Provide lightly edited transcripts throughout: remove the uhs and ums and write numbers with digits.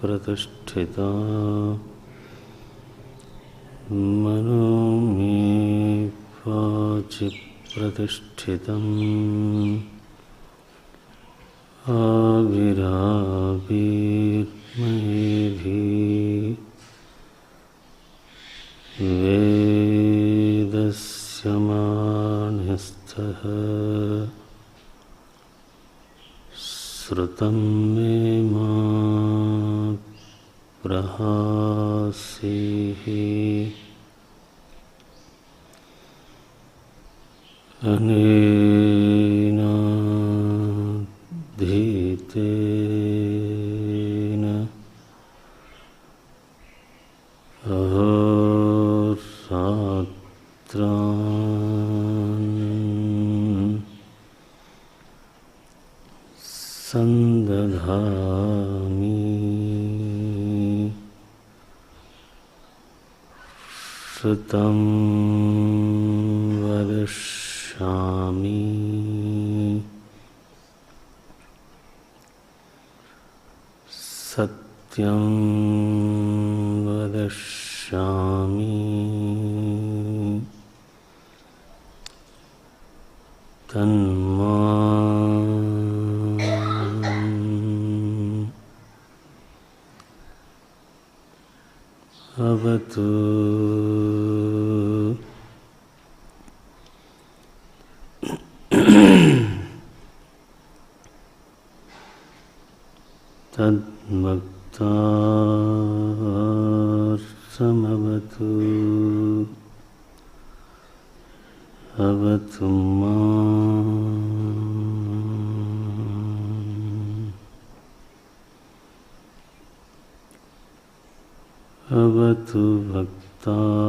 प्रतिष्ठिता मनो मे वाचि प्रतिष्ठितम् आविराविर्मयेभिः वेदस्यमानस्तः श्रुतं मे मा प्रहासीः अनेनाधीतेन अहोरात्रान् संदधामि श्रुतं वदिष्यामि सत्यं वदिष्यामि तन्माम् अवतु तद्भक्तार्थमवतु अवतु माम् अवतु भक्तारम्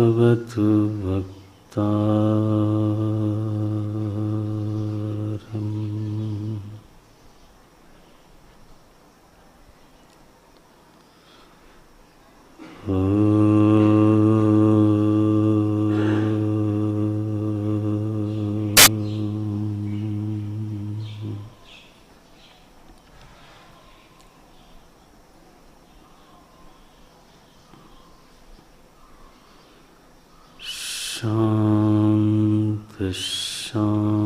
अवतु भक्तारम् शांति शांति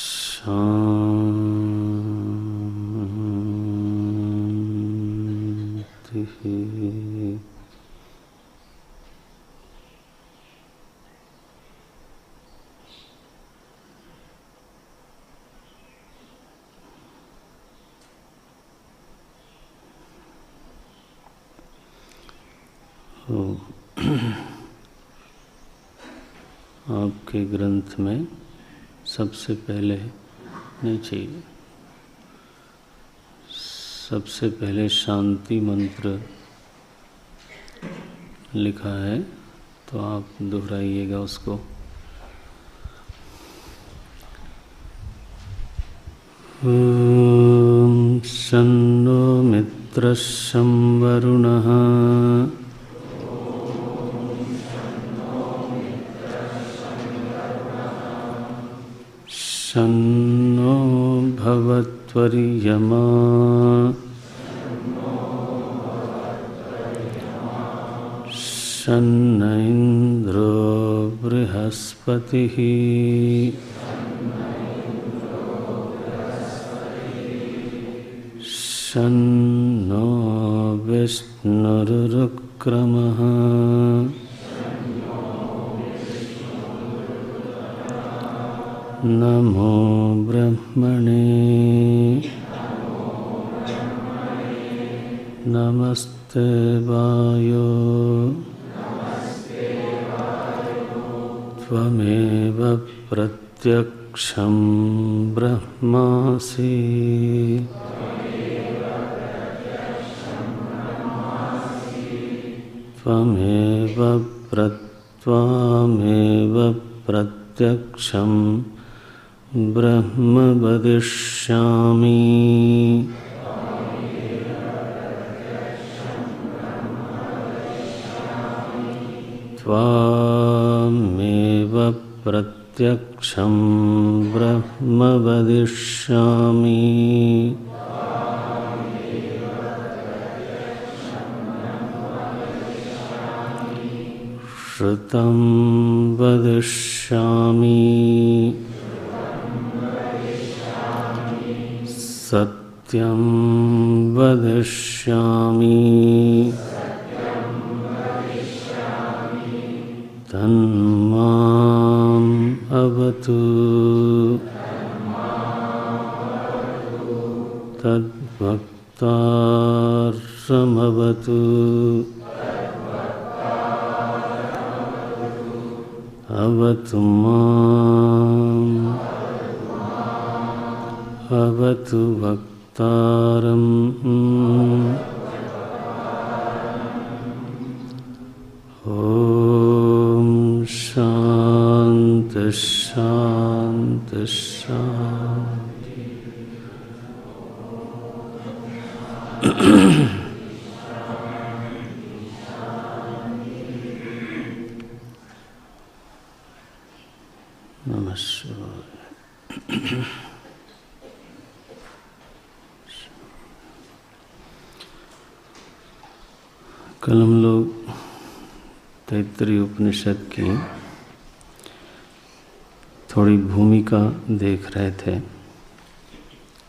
शांति। आपके ग्रंथ में सबसे पहले नहीं चाहिए, सबसे पहले शांति मंत्र लिखा है, तो आप दोहराइएगा उसको। ओम शन्नो मित्रः शं वरुणः शन्नो भवत्वर्यमा शन्न इन्द्रो बृहस्पतिः शन्नो विष्णुरुक्रमः नमो ब्रह्मणे नमस्ते नमस्ते वायो त्वमेव प्रत्यक्षं ब्रह्मासि त्वमेव प्रत्यक्षं ब्रह्म वदिष्यामि। त्वामेव प्रत्यक्षं ब्रह्म वदिष्यामि। श्रुतं वदिष्यामि सत्यं वदिष्यामि तन्माम् अवतु तद्भक्तारमवतु अवतु माम् अवतु भक्तारम्। ओम शांति शांति शांति। नमः शिवाय। कल हम लोग तैत्तिरीय उपनिषद की थोड़ी भूमिका देख रहे थे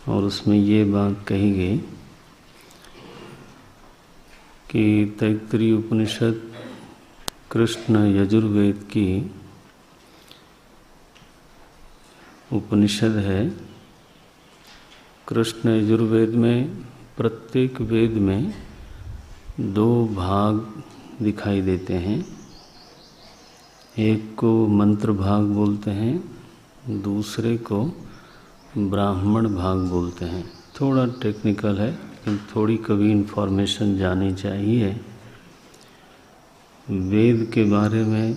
और उसमें ये बात कही गई कि तैत्तिरीय उपनिषद कृष्ण यजुर्वेद की उपनिषद है। कृष्ण यजुर्वेद में प्रत्येक वेद में दो भाग दिखाई देते हैं। एक को मंत्र भाग बोलते हैं, दूसरे को ब्राह्मण भाग बोलते हैं। थोड़ा टेक्निकल है लेकिन थोड़ी कभी इन्फॉर्मेशन जानी चाहिए। वेद के बारे में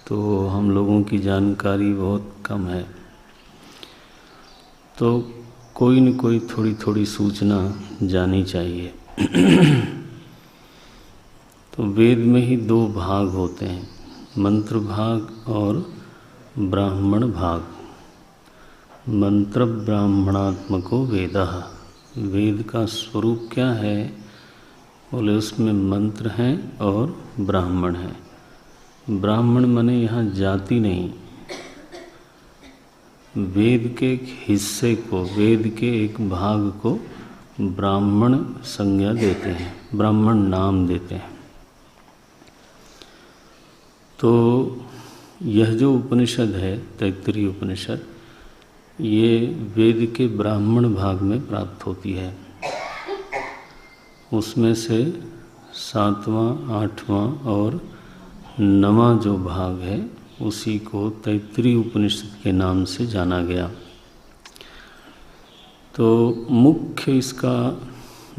तो हम लोगों की जानकारी बहुत कम है, तो कोई न कोई थोड़ी थोड़ी सूचना जानी चाहिए। तो वेद में ही दो भाग होते हैं, मंत्र भाग और ब्राह्मण भाग। मंत्र ब्राह्मणात्मको वेदः। वेद का स्वरूप क्या है? बोले उसमें मंत्र हैं और ब्राह्मण हैं। ब्राह्मण माने यहाँ जाति नहीं, वेद के एक हिस्से को, वेद के एक भाग को ब्राह्मण संज्ञा देते हैं, ब्राह्मण नाम देते हैं। तो यह जो उपनिषद है तैत्तिरीय उपनिषद, ये वेद के ब्राह्मण भाग में प्राप्त होती है। उसमें से 7वां, 8वां और 9वां जो भाग है उसी को तैत्तिरीय उपनिषद के नाम से जाना गया। तो मुख्य इसका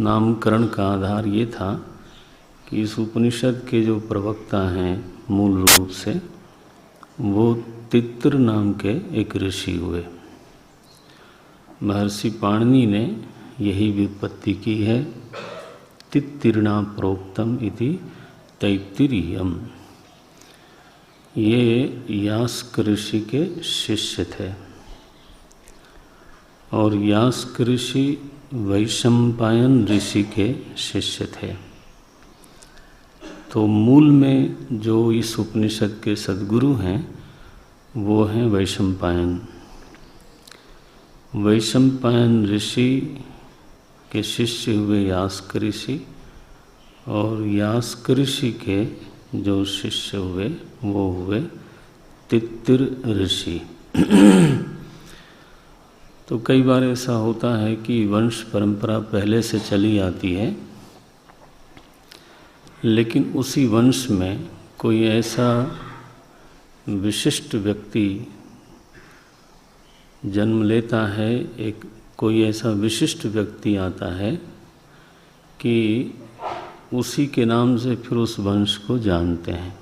नामकरण का आधार ये था कि इस उपनिषद के जो प्रवक्ता हैं मूल रूप से, वो तित्र नाम के एक ऋषि हुए। महर्षि पाणिनि ने यही व्युत्पत्ति की है, तित्तिर्णा प्रोक्तम इति तैत्तिरीयम। ये यास्क ऋषि के शिष्य थे और यास्क ऋषि वैशंपायन ऋषि के शिष्य थे। तो मूल में जो इस उपनिषद के सद्गुरु हैं वो हैं वैशंपायन। वैशंपायन ऋषि के शिष्य हुए यास्क ऋषि और यास्क ऋषि के जो शिष्य हुए वो हुए तित्तिर ऋषि। तो कई बार ऐसा होता है कि वंश परंपरा पहले से चली आती है लेकिन उसी वंश में कोई ऐसा विशिष्ट व्यक्ति जन्म लेता है, एक कोई ऐसा विशिष्ट व्यक्ति आता है कि उसी के नाम से फिर उस वंश को जानते हैं।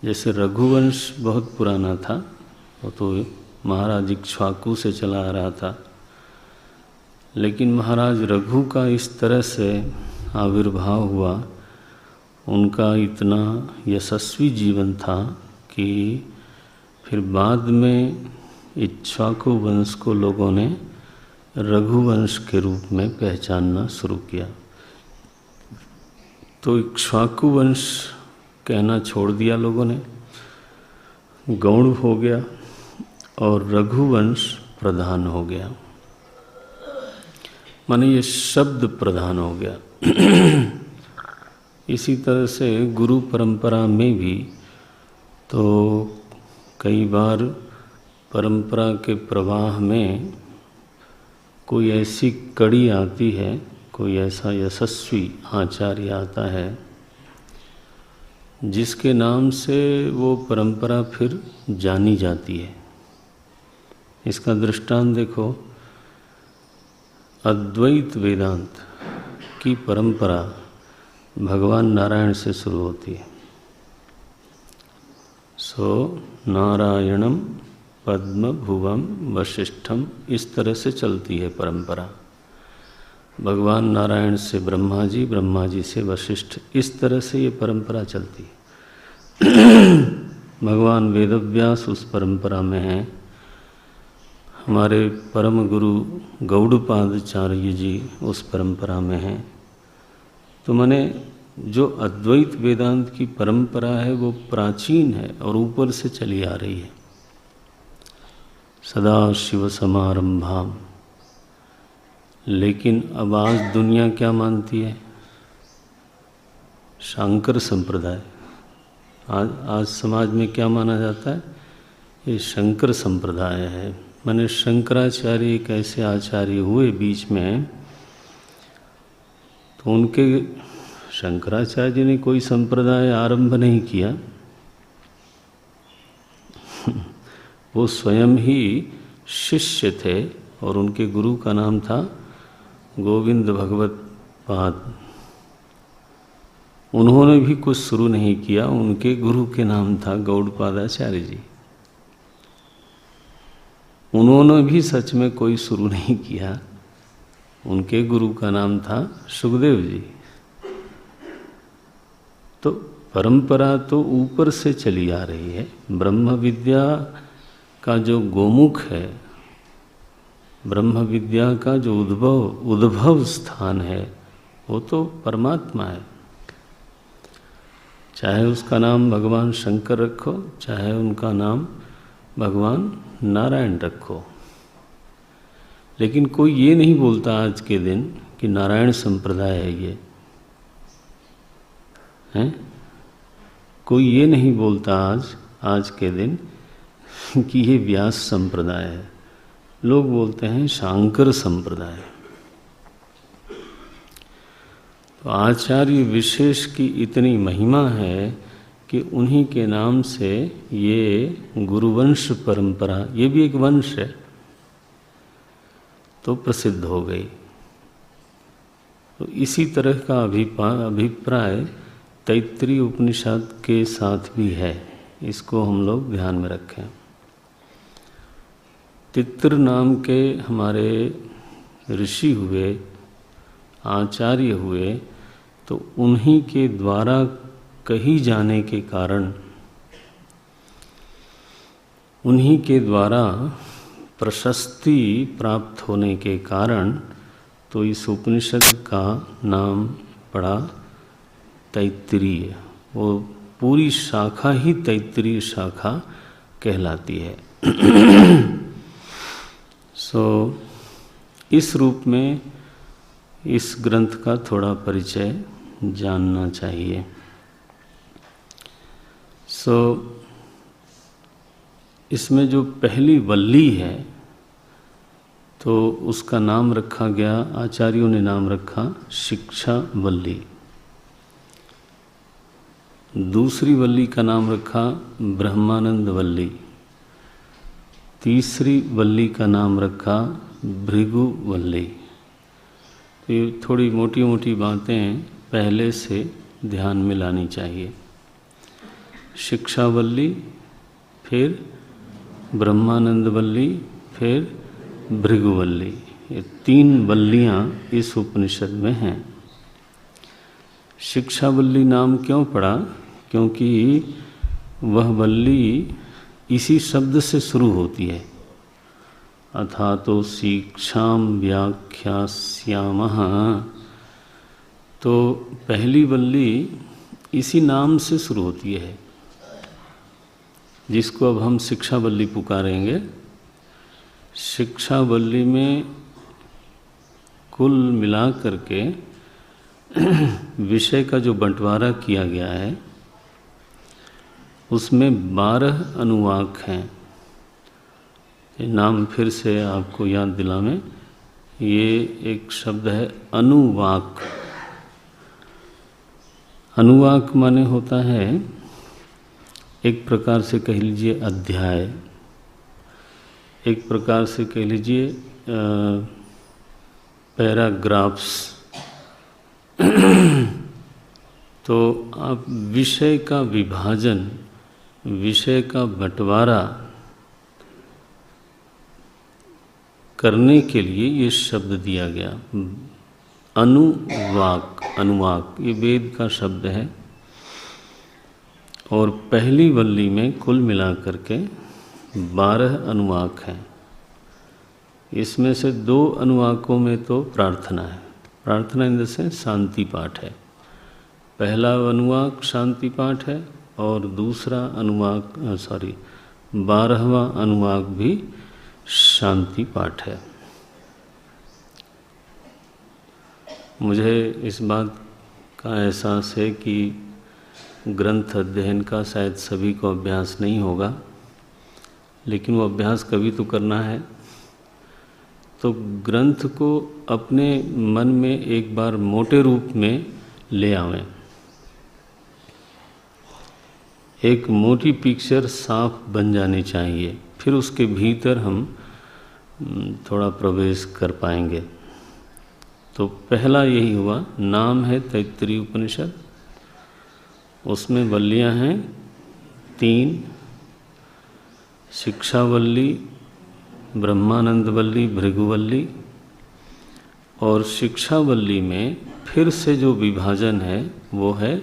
जैसे रघुवंश बहुत पुराना था, वो तो महाराज इक्ष्वाकु से चला आ रहा था, लेकिन महाराज रघु का इस तरह से आविर्भाव हुआ, उनका इतना यशस्वी जीवन था कि फिर बाद में इक्ष्वाकु वंश को लोगों ने रघुवंश के रूप में पहचानना शुरू किया। तो इक्ष्वाकु वंश कहना छोड़ दिया लोगों ने, गौड़ हो गया और रघुवंश प्रधान हो गया, माने ये शब्द प्रधान हो गया। इसी तरह से गुरु परंपरा में भी तो कई बार परंपरा के प्रवाह में कोई ऐसी कड़ी आती है, कोई ऐसा यशस्वी आचार्य आता है जिसके नाम से वो परंपरा फिर जानी जाती है। इसका दृष्टांत देखो, अद्वैत वेदांत की परंपरा भगवान नारायण से शुरू होती है। सो नारायणम पद्म भुवम वशिष्ठम, इस तरह से चलती है परंपरा। भगवान नारायण से ब्रह्मा जी, ब्रह्मा जी से वशिष्ठ, इस तरह से ये परंपरा चलती है। भगवान वेदव्यास उस परंपरा में हैं, हमारे परम गुरु गौड़पादाचार्य जी उस परंपरा में हैं। तो माने जो अद्वैत वेदांत की परंपरा है वो प्राचीन है और ऊपर से चली आ रही है। सदा शिव समारंभाम, लेकिन अब आज दुनिया क्या मानती है? शंकर संप्रदाय। आज समाज में क्या माना जाता है? ये शंकर संप्रदाय है। माने शंकराचार्य एक ऐसे आचार्य हुए बीच में, तो उनके शंकराचार्य जी ने कोई संप्रदाय आरंभ नहीं किया, वो स्वयं ही शिष्य थे और उनके गुरु का नाम था गोविंद भगवत पाद। उन्होंने भी कुछ शुरू नहीं किया, उनके गुरु के नाम था गौड़पादाचार्य जी। उन्होंने भी सच में कोई शुरू नहीं किया, उनके गुरु का नाम था सुखदेव जी। तो परंपरा तो ऊपर से चली आ रही है। ब्रह्म विद्या का जो गोमुख है, ब्रह्म विद्या का जो उद्भव स्थान है, वो तो परमात्मा है। चाहे उसका नाम भगवान शंकर रखो, चाहे उनका नाम भगवान नारायण रखो, लेकिन कोई ये नहीं बोलता आज के दिन कि नारायण संप्रदाय है ये, हैं? कोई ये नहीं बोलता आज के दिन कि ये व्यास संप्रदाय है। लोग बोलते हैं शांकर संप्रदाय। तो आचार्य विशेष की इतनी महिमा है कि उन्हीं के नाम से ये गुरुवंश परंपरा, ये भी एक वंश है, तो प्रसिद्ध हो गई। तो इसी तरह का अभिप्राय तैत्तिरीय उपनिषद के साथ भी है, इसको हम लोग ध्यान में रखें। तित्र नाम के हमारे ऋषि हुए, आचार्य हुए, तो उन्हीं के द्वारा कही जाने के कारण, उन्हीं के द्वारा प्रशस्ति प्राप्त होने के कारण, तो इस उपनिषद का नाम पड़ा तैत्तिरीय। वो पूरी शाखा ही तैत्तिरीय शाखा कहलाती है। इस रूप में इस ग्रंथ का थोड़ा परिचय जानना चाहिए। इसमें जो पहली वल्ली है, तो उसका नाम रखा गया, आचार्यों ने नाम रखा शिक्षा वल्ली। दूसरी वल्ली का नाम रखा ब्रह्मानंद वल्ली, तीसरी वल्ली का नाम रखा भृगु वल्ली। तो ये थोड़ी मोटी मोटी बातें पहले से ध्यान में लानी चाहिए। शिक्षावल्ली, फिर ब्रह्मानंद वल्ली, फिर भृगुवल्ली, ये 3 वल्लियाँ इस उपनिषद में हैं। शिक्षावल्ली नाम क्यों पड़ा? क्योंकि वह वल्ली इसी शब्द से शुरू होती है, अथा तो शिक्षाम व्याख्यास्यामः। तो पहली वल्ली इसी नाम से शुरू होती है, जिसको अब हम शिक्षावल्ली पुकारेंगे। शिक्षावल्ली में कुल मिला करके विषय का जो बंटवारा किया गया है उसमें 12 अनुवाक हैं। ये नाम फिर से आपको याद दिलावें, ये एक शब्द है अनुवाक। अनुवाक माने होता है एक प्रकार से कह लीजिए अध्याय, एक प्रकार से कह लीजिए पैराग्राफ्स। तो आप विषय का विभाजन, विषय का बंटवारा करने के लिए ये शब्द दिया गया, अनुवाक। अनुवाक ये वेद का शब्द है, और पहली वल्ली में कुल मिला करके 12 अनुवाक हैं। इसमें से 2 अनुवाकों में तो प्रार्थना है, प्रार्थना इन से शांति पाठ है। पहला अनुवाक शांति पाठ है और दूसरा अनुवाक 12वां अनुवाक भी शांति पाठ है। मुझे इस बात का एहसास है कि ग्रंथ अध्ययन का शायद सभी को अभ्यास नहीं होगा, लेकिन वो अभ्यास कभी तो करना है। तो ग्रंथ को अपने मन में एक बार मोटे रूप में ले आवें, एक मोटी पिक्चर साफ बन जानी चाहिए, फिर उसके भीतर हम थोड़ा प्रवेश कर पाएंगे। तो पहला यही हुआ, नाम है तैत्तिरीय उपनिषद, उसमें वल्लियाँ हैं 3, शिक्षावल्ली, ब्रह्मानंदवल्ली, भृगुवल्ली। और शिक्षावल्ली में फिर से जो विभाजन है वो है,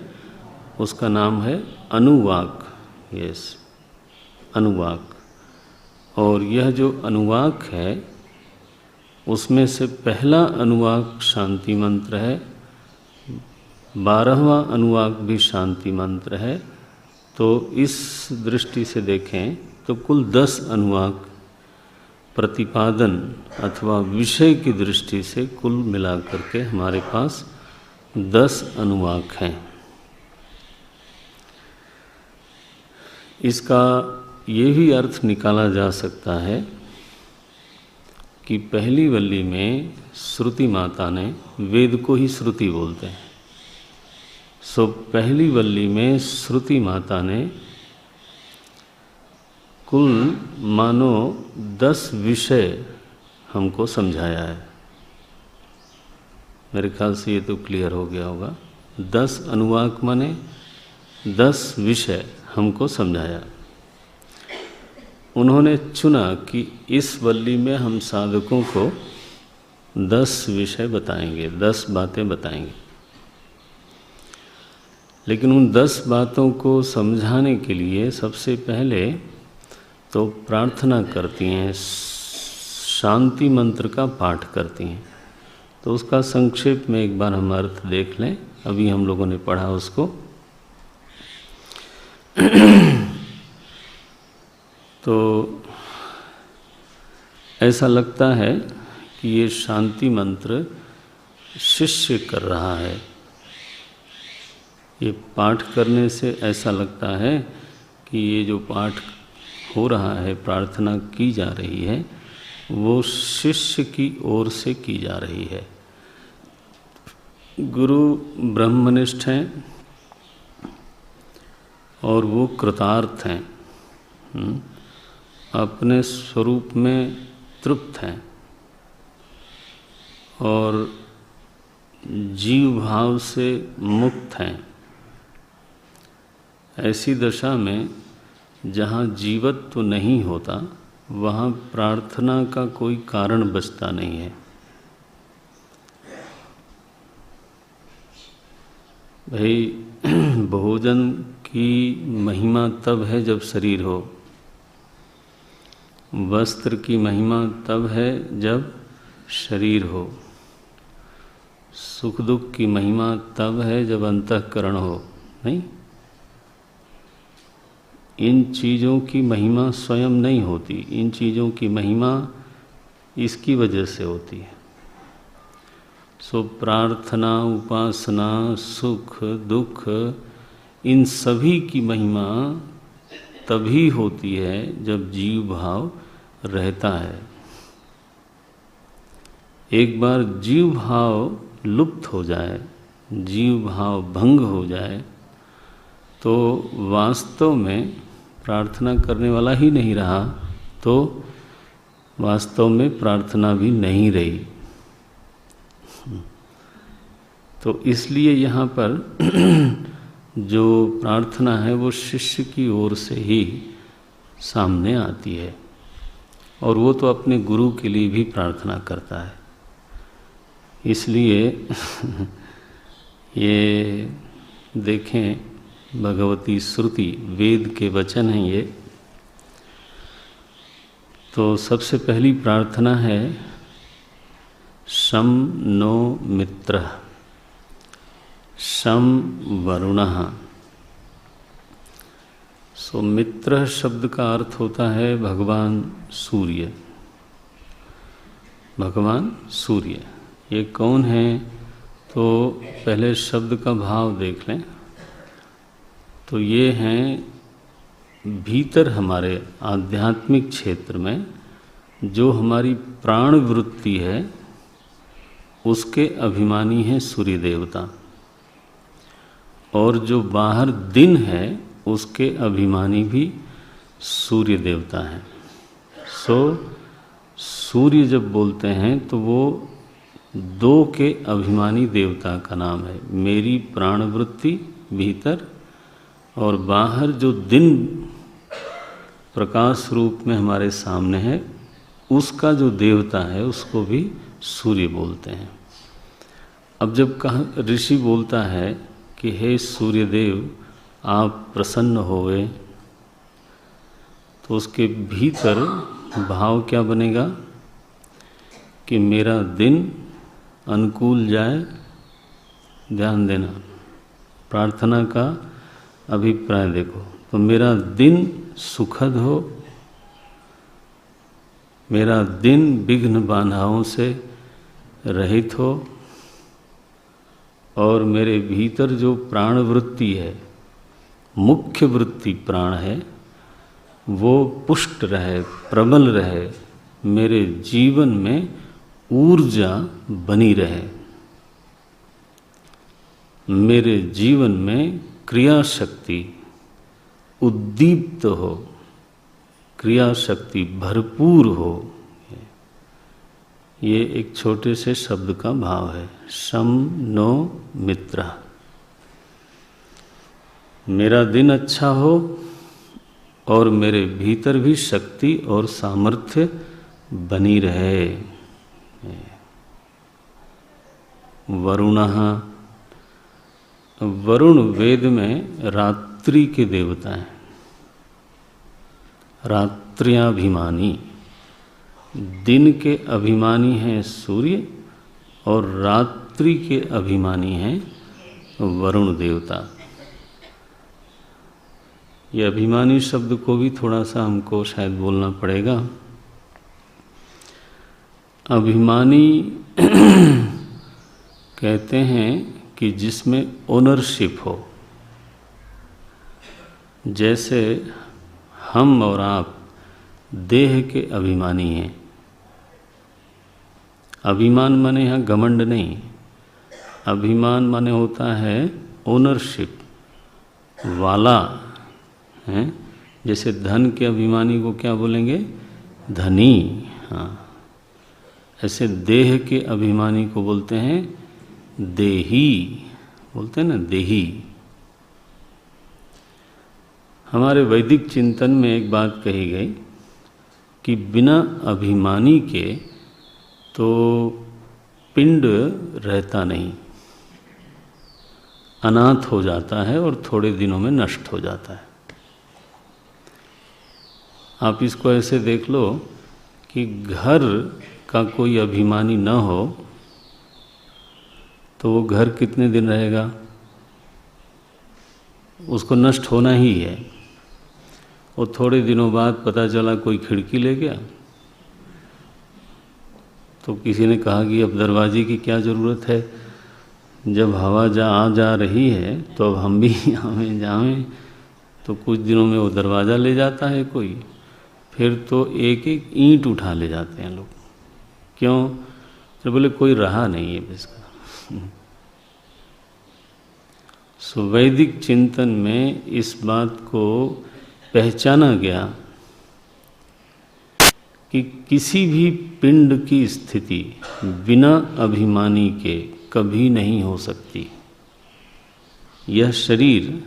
उसका नाम है अनुवाक। यस, अनुवाक। और यह जो अनुवाक है उसमें से पहला अनुवाक शांति मंत्र है, 12वां अनुवाक भी शांति मंत्र है। तो इस दृष्टि से देखें तो कुल 10 अनुवाक प्रतिपादन अथवा विषय की दृष्टि से कुल मिला करके हमारे पास 10 अनुवाक हैं। इसका ये भी अर्थ निकाला जा सकता है कि पहली वल्ली में श्रुति माता ने, वेद को ही श्रुति बोलते हैं, सो पहली वल्ली में श्रुति माता ने कुल मानो 10 विषय हमको समझाया है। मेरे ख्याल से ये तो क्लियर हो गया होगा। 10 अनुवाक माने 10 विषय हमको समझाया। उन्होंने चुना कि इस वल्ली में हम साधकों को 10 विषय बताएंगे, 10 बातें बताएंगे। लेकिन उन 10 बातों को समझाने के लिए सबसे पहले तो प्रार्थना करती हैं, शांति मंत्र का पाठ करती हैं। तो उसका संक्षेप में एक बार हम अर्थ देख लें, अभी हम लोगों ने पढ़ा उसको। तो ऐसा लगता है कि ये शांति मंत्र शिष्य कर रहा है। ये पाठ करने से ऐसा लगता है कि ये जो पाठ हो रहा है, प्रार्थना की जा रही है, वो शिष्य की ओर से की जा रही है। गुरु ब्रह्मनिष्ठ हैं और वो कृतार्थ हैं, अपने स्वरूप में तृप्त हैं और जीव भाव से मुक्त हैं। ऐसी दशा में जहाँ जीवत्व नहीं होता वहाँ प्रार्थना का कोई कारण बचता नहीं है। भाई भोजन की महिमा तब है जब शरीर हो, वस्त्र की महिमा तब है जब शरीर हो, सुख दुख की महिमा तब है जब अंतःकरण हो। नहीं, इन चीज़ों की महिमा स्वयं नहीं होती, इन चीज़ों की महिमा इसकी वजह से होती है। सो प्रार्थना, उपासना, सुख दुख, इन सभी की महिमा तभी होती है जब जीव भाव रहता है। एक बार जीव भाव लुप्त हो जाए, जीव भाव भंग हो जाए, तो वास्तव में प्रार्थना करने वाला ही नहीं रहा, तो वास्तव में प्रार्थना भी नहीं रही। तो इसलिए यहाँ पर जो प्रार्थना है वो शिष्य की ओर से ही सामने आती है, और वो तो अपने गुरु के लिए भी प्रार्थना करता है। इसलिए ये देखें, भगवती श्रुति, वेद के वचन हैं ये। तो सबसे पहली प्रार्थना है शं नो मित्रः, शं वरुणः। सो मित्र शब्द का अर्थ होता है भगवान सूर्य। भगवान सूर्य ये कौन है? तो पहले शब्द का भाव देख लें। तो ये हैं भीतर हमारे आध्यात्मिक क्षेत्र में जो हमारी प्राण वृत्ति है उसके अभिमानी हैं सूर्य देवता, और जो बाहर दिन है उसके अभिमानी भी सूर्य देवता हैं। सो सूर्य जब बोलते हैं तो वो दो के अभिमानी देवता का नाम है। मेरी प्राण वृत्ति भीतर और बाहर जो दिन प्रकाश रूप में हमारे सामने है, उसका जो देवता है उसको भी सूर्य बोलते हैं। अब जब ऋषि बोलता है कि हे सूर्यदेव आप प्रसन्न होवे, तो उसके भीतर भाव क्या बनेगा कि मेरा दिन अनुकूल जाए। ध्यान देना, प्रार्थना का अभिप्राय देखो। तो मेरा दिन सुखद हो, मेरा दिन विघ्न बाधाओं से रहित हो, और मेरे भीतर जो प्राण वृत्ति है, मुख्य वृत्ति प्राण है, वो पुष्ट रहे, प्रबल रहे, मेरे जीवन में ऊर्जा बनी रहे, मेरे जीवन में क्रिया शक्ति उद्दीप्त हो, क्रिया शक्ति भरपूर हो। ये एक छोटे से शब्द का भाव है, शं नो मित्रः। मेरा दिन अच्छा हो और मेरे भीतर भी शक्ति और सामर्थ्य बनी रहे। वरुणः, वरुण वेद में रात्रि के देवता हैं, रात्र्याभिमानी। दिन के अभिमानी हैं सूर्य और रात्रि के अभिमानी हैं वरुण देवता। ये अभिमानी शब्द को भी थोड़ा सा हमको शायद बोलना पड़ेगा। अभिमानी कहते हैं कि जिसमें ओनरशिप हो। जैसे हम और आप देह के अभिमानी हैं। अभिमान माने यहाँ घमंड नहीं, अभिमान माने होता है ओनरशिप वाला, हैं। जैसे धन के अभिमानी को क्या बोलेंगे? धनी। हाँ, ऐसे देह के अभिमानी को बोलते हैं देही, बोलते हैं ना देही। हमारे वैदिक चिंतन में एक बात कही गई कि बिना अभिमानी के तो पिंड रहता नहीं, अनाथ हो जाता है और थोड़े दिनों में नष्ट हो जाता है। आप इसको ऐसे देख लो कि घर का कोई अभिमानी न हो तो वो घर कितने दिन रहेगा? उसको नष्ट होना ही है। और थोड़े दिनों बाद पता चला कोई खिड़की ले गया, तो किसी ने कहा कि अब दरवाजे की क्या ज़रूरत है, जब हवा आ जा रही है तो अब हम भी आवें जावें। तो कुछ दिनों में वो दरवाज़ा ले जाता है कोई, फिर तो एक एक ईंट उठा ले जाते हैं लोग। क्यों? तो बोले कोई रहा नहीं है इसका। सो वैदिक चिंतन में इस बात को पहचाना गया कि किसी भी पिंड की स्थिति बिना अभिमानी के कभी नहीं हो सकती। यह शरीर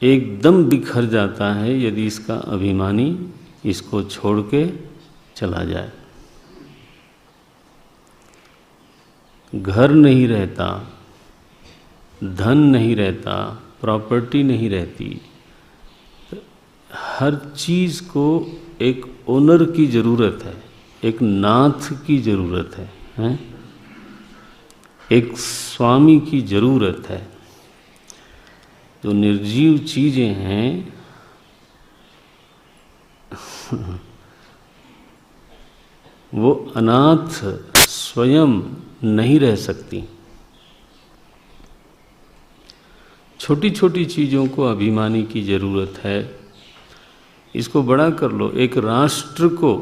एकदम बिखर जाता है यदि इसका अभिमानी इसको छोड़ के चला जाए। घर नहीं रहता, धन नहीं रहता, प्रॉपर्टी नहीं रहती, हर चीज़ को एक ओनर की ज़रूरत है, एक नाथ की ज़रूरत है, हैं? एक स्वामी की ज़रूरत है। जो निर्जीव चीज़ें हैं वो अनाथ स्वयं नहीं रह सकती। छोटी छोटी चीज़ों को अभिमानी की ज़रूरत है। इसको बड़ा कर लो, एक राष्ट्र को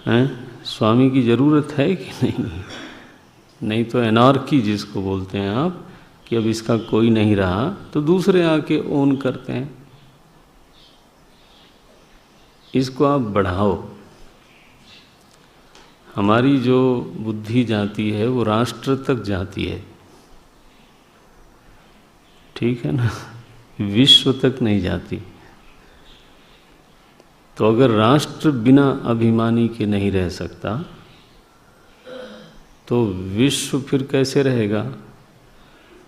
हैं स्वामी की ज़रूरत है कि नहीं? नहीं तो एनार्की जिसको बोलते हैं आप, कि अब इसका कोई नहीं रहा तो दूसरे आके ओन करते हैं। इसको आप बढ़ाओ। हमारी जो बुद्धि जाती है वो राष्ट्र तक जाती है, ठीक है ना, विश्व तक नहीं जाती। तो अगर राष्ट्र बिना अभिमानी के नहीं रह सकता तो विश्व फिर कैसे रहेगा?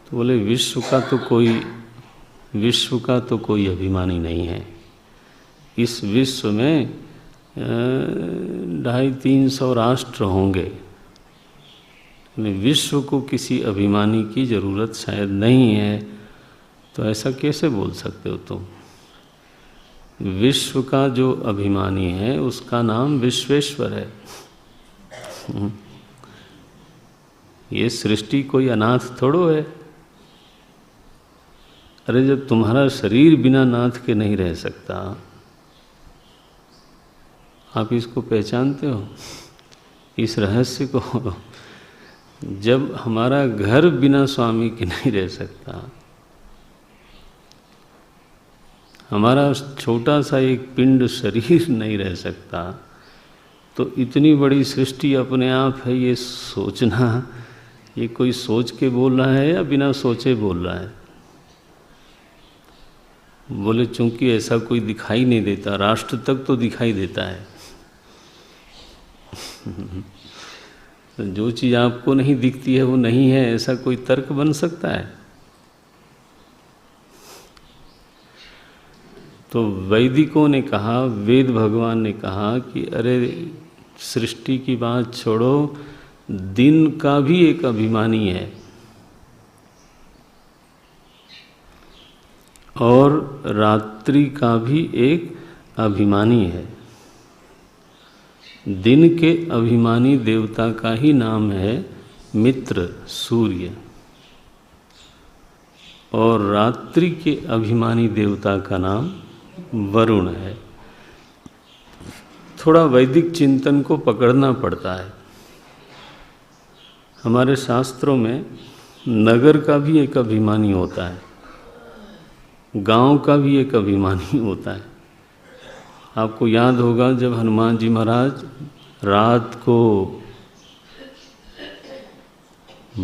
तो बोले विश्व का तो कोई अभिमानी नहीं है। इस विश्व में 250-300 राष्ट्र होंगे, विश्व को किसी अभिमानी की ज़रूरत शायद नहीं है। तो ऐसा कैसे बोल सकते हो तुम? विश्व का जो अभिमानी है उसका नाम विश्वेश्वर है। ये सृष्टि कोई अनाथ थोड़ो है। अरे जब तुम्हारा शरीर बिना नाथ के नहीं रह सकता, आप इसको पहचानते हो, इस रहस्य को? जब हमारा घर बिना स्वामी के नहीं रह सकता, हमारा छोटा सा एक पिंड शरीर नहीं रह सकता, तो इतनी बड़ी सृष्टि अपने आप है, ये सोचना, ये कोई सोच के बोल रहा है या बिना सोचे बोल रहा है? बोले चूंकि ऐसा कोई दिखाई नहीं देता, राष्ट्र तक तो दिखाई देता है। तो जो चीज़ आपको नहीं दिखती है वो नहीं है, ऐसा कोई तर्क बन सकता है? तो वैदिकों ने कहा, वेद भगवान ने कहा कि अरे सृष्टि की बात छोड़ो, दिन का भी एक अभिमानी है और रात्रि का भी एक अभिमानी है। दिन के अभिमानी देवता का ही नाम है मित्र सूर्य, और रात्रि के अभिमानी देवता का नाम वरुण है। थोड़ा वैदिक चिंतन को पकड़ना पड़ता है। हमारे शास्त्रों में नगर का भी एक अभिमानी होता है। गांव का भी एक अभिमानी होता है। आपको याद होगा जब हनुमान जी महाराज रात को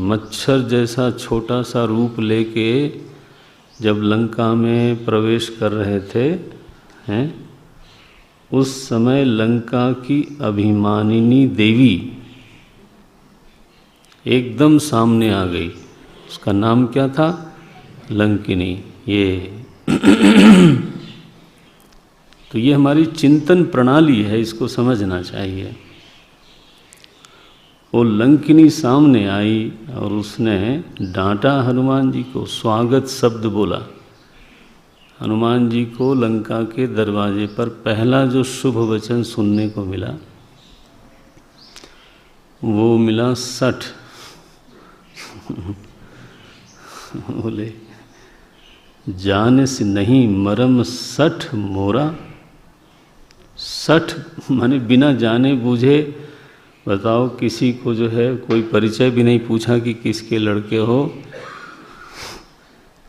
मच्छर जैसा छोटा सा रूप लेके जब लंका में प्रवेश कर रहे थे, हैं, उस समय लंका की अभिमानिनी देवी एकदम सामने आ गई। उसका नाम क्या था? लंकिनी। ये तो ये हमारी चिंतन प्रणाली है, इसको समझना चाहिए। वो लंकिनी सामने आई और उसने डांटा हनुमान जी को, स्वागत शब्द बोला। हनुमान जी को लंका के दरवाजे पर पहला जो शुभ वचन सुनने को मिला वो मिला 60। बोले जाने से नहीं मरम 60 मोरा। 60 माने बिना जाने बूझे, बताओ किसी को जो है कोई परिचय भी नहीं पूछा कि किसके लड़के हो,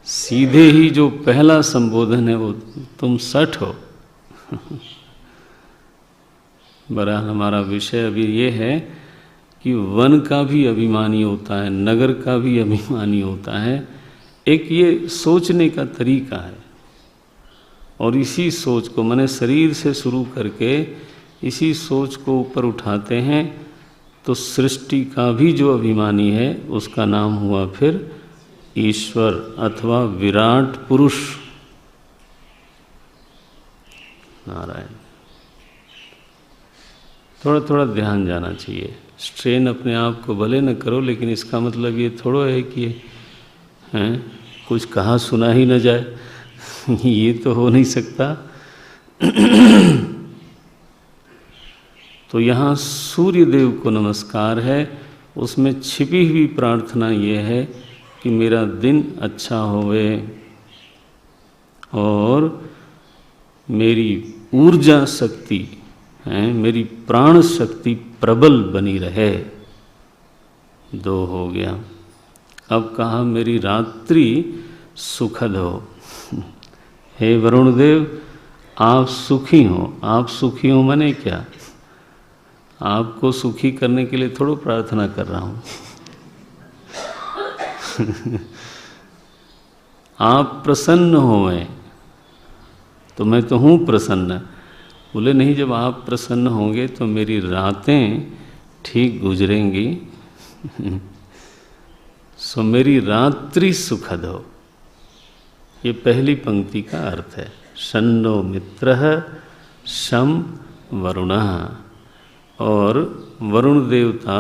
सीधे ही जो पहला संबोधन है वो तुम 60 हो। बड़ा हमारा विषय अभी ये है कि वन का भी अभिमानी होता है, नगर का भी अभिमानी होता है। एक ये सोचने का तरीका है और इसी सोच को मैंने शरीर से शुरू करके इसी सोच को ऊपर उठाते हैं तो सृष्टि का भी जो अभिमानी है उसका नाम हुआ फिर ईश्वर अथवा विराट पुरुष नारायण। थोड़ा थोड़ा ध्यान जाना चाहिए। स्ट्रेन अपने आप को भले न करो, लेकिन इसका मतलब ये थोड़ा है कि हैं कुछ कहा सुना ही न जाए। ये तो हो नहीं सकता। तो यहाँ सूर्य देव को नमस्कार है। उसमें छिपी हुई प्रार्थना ये है कि मेरा दिन अच्छा होवे और मेरी ऊर्जा शक्ति है, मेरी प्राण शक्ति प्रबल बनी रहे। 2 हो गया। अब कहा मेरी रात्रि सुखद हो। हे वरुण देव आप सुखी हो। आप सुखी हो माने क्या? आपको सुखी करने के लिए थोड़ा प्रार्थना कर रहा हूँ। आप प्रसन्न होवें तो मैं तो हूँ प्रसन्न। बोले नहीं, जब आप प्रसन्न होंगे तो मेरी रातें ठीक गुजरेंगी। सो मेरी रात्रि सुखद हो। ये पहली पंक्ति का अर्थ है। शन्नो मित्रः शम वरुणः। और वरुण देवता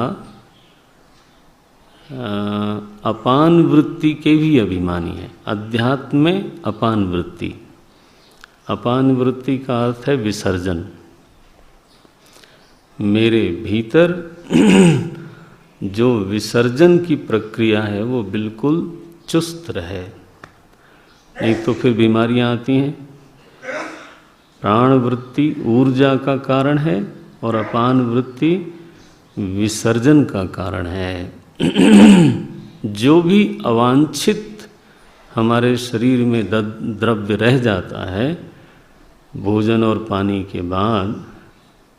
अपान वृत्ति के भी अभिमानी है। अध्यात्म में अपान वृत्ति। अपान वृत्ति का अर्थ है विसर्जन। मेरे भीतर जो विसर्जन की प्रक्रिया है वो बिल्कुल चुस्त रहे, नहीं तो फिर बीमारियां आती हैं। प्राण वृत्ति ऊर्जा का कारण है और अपान वृत्ति विसर्जन का कारण है। जो भी अवांछित हमारे शरीर में द्रव्य रह जाता है भोजन और पानी के बाद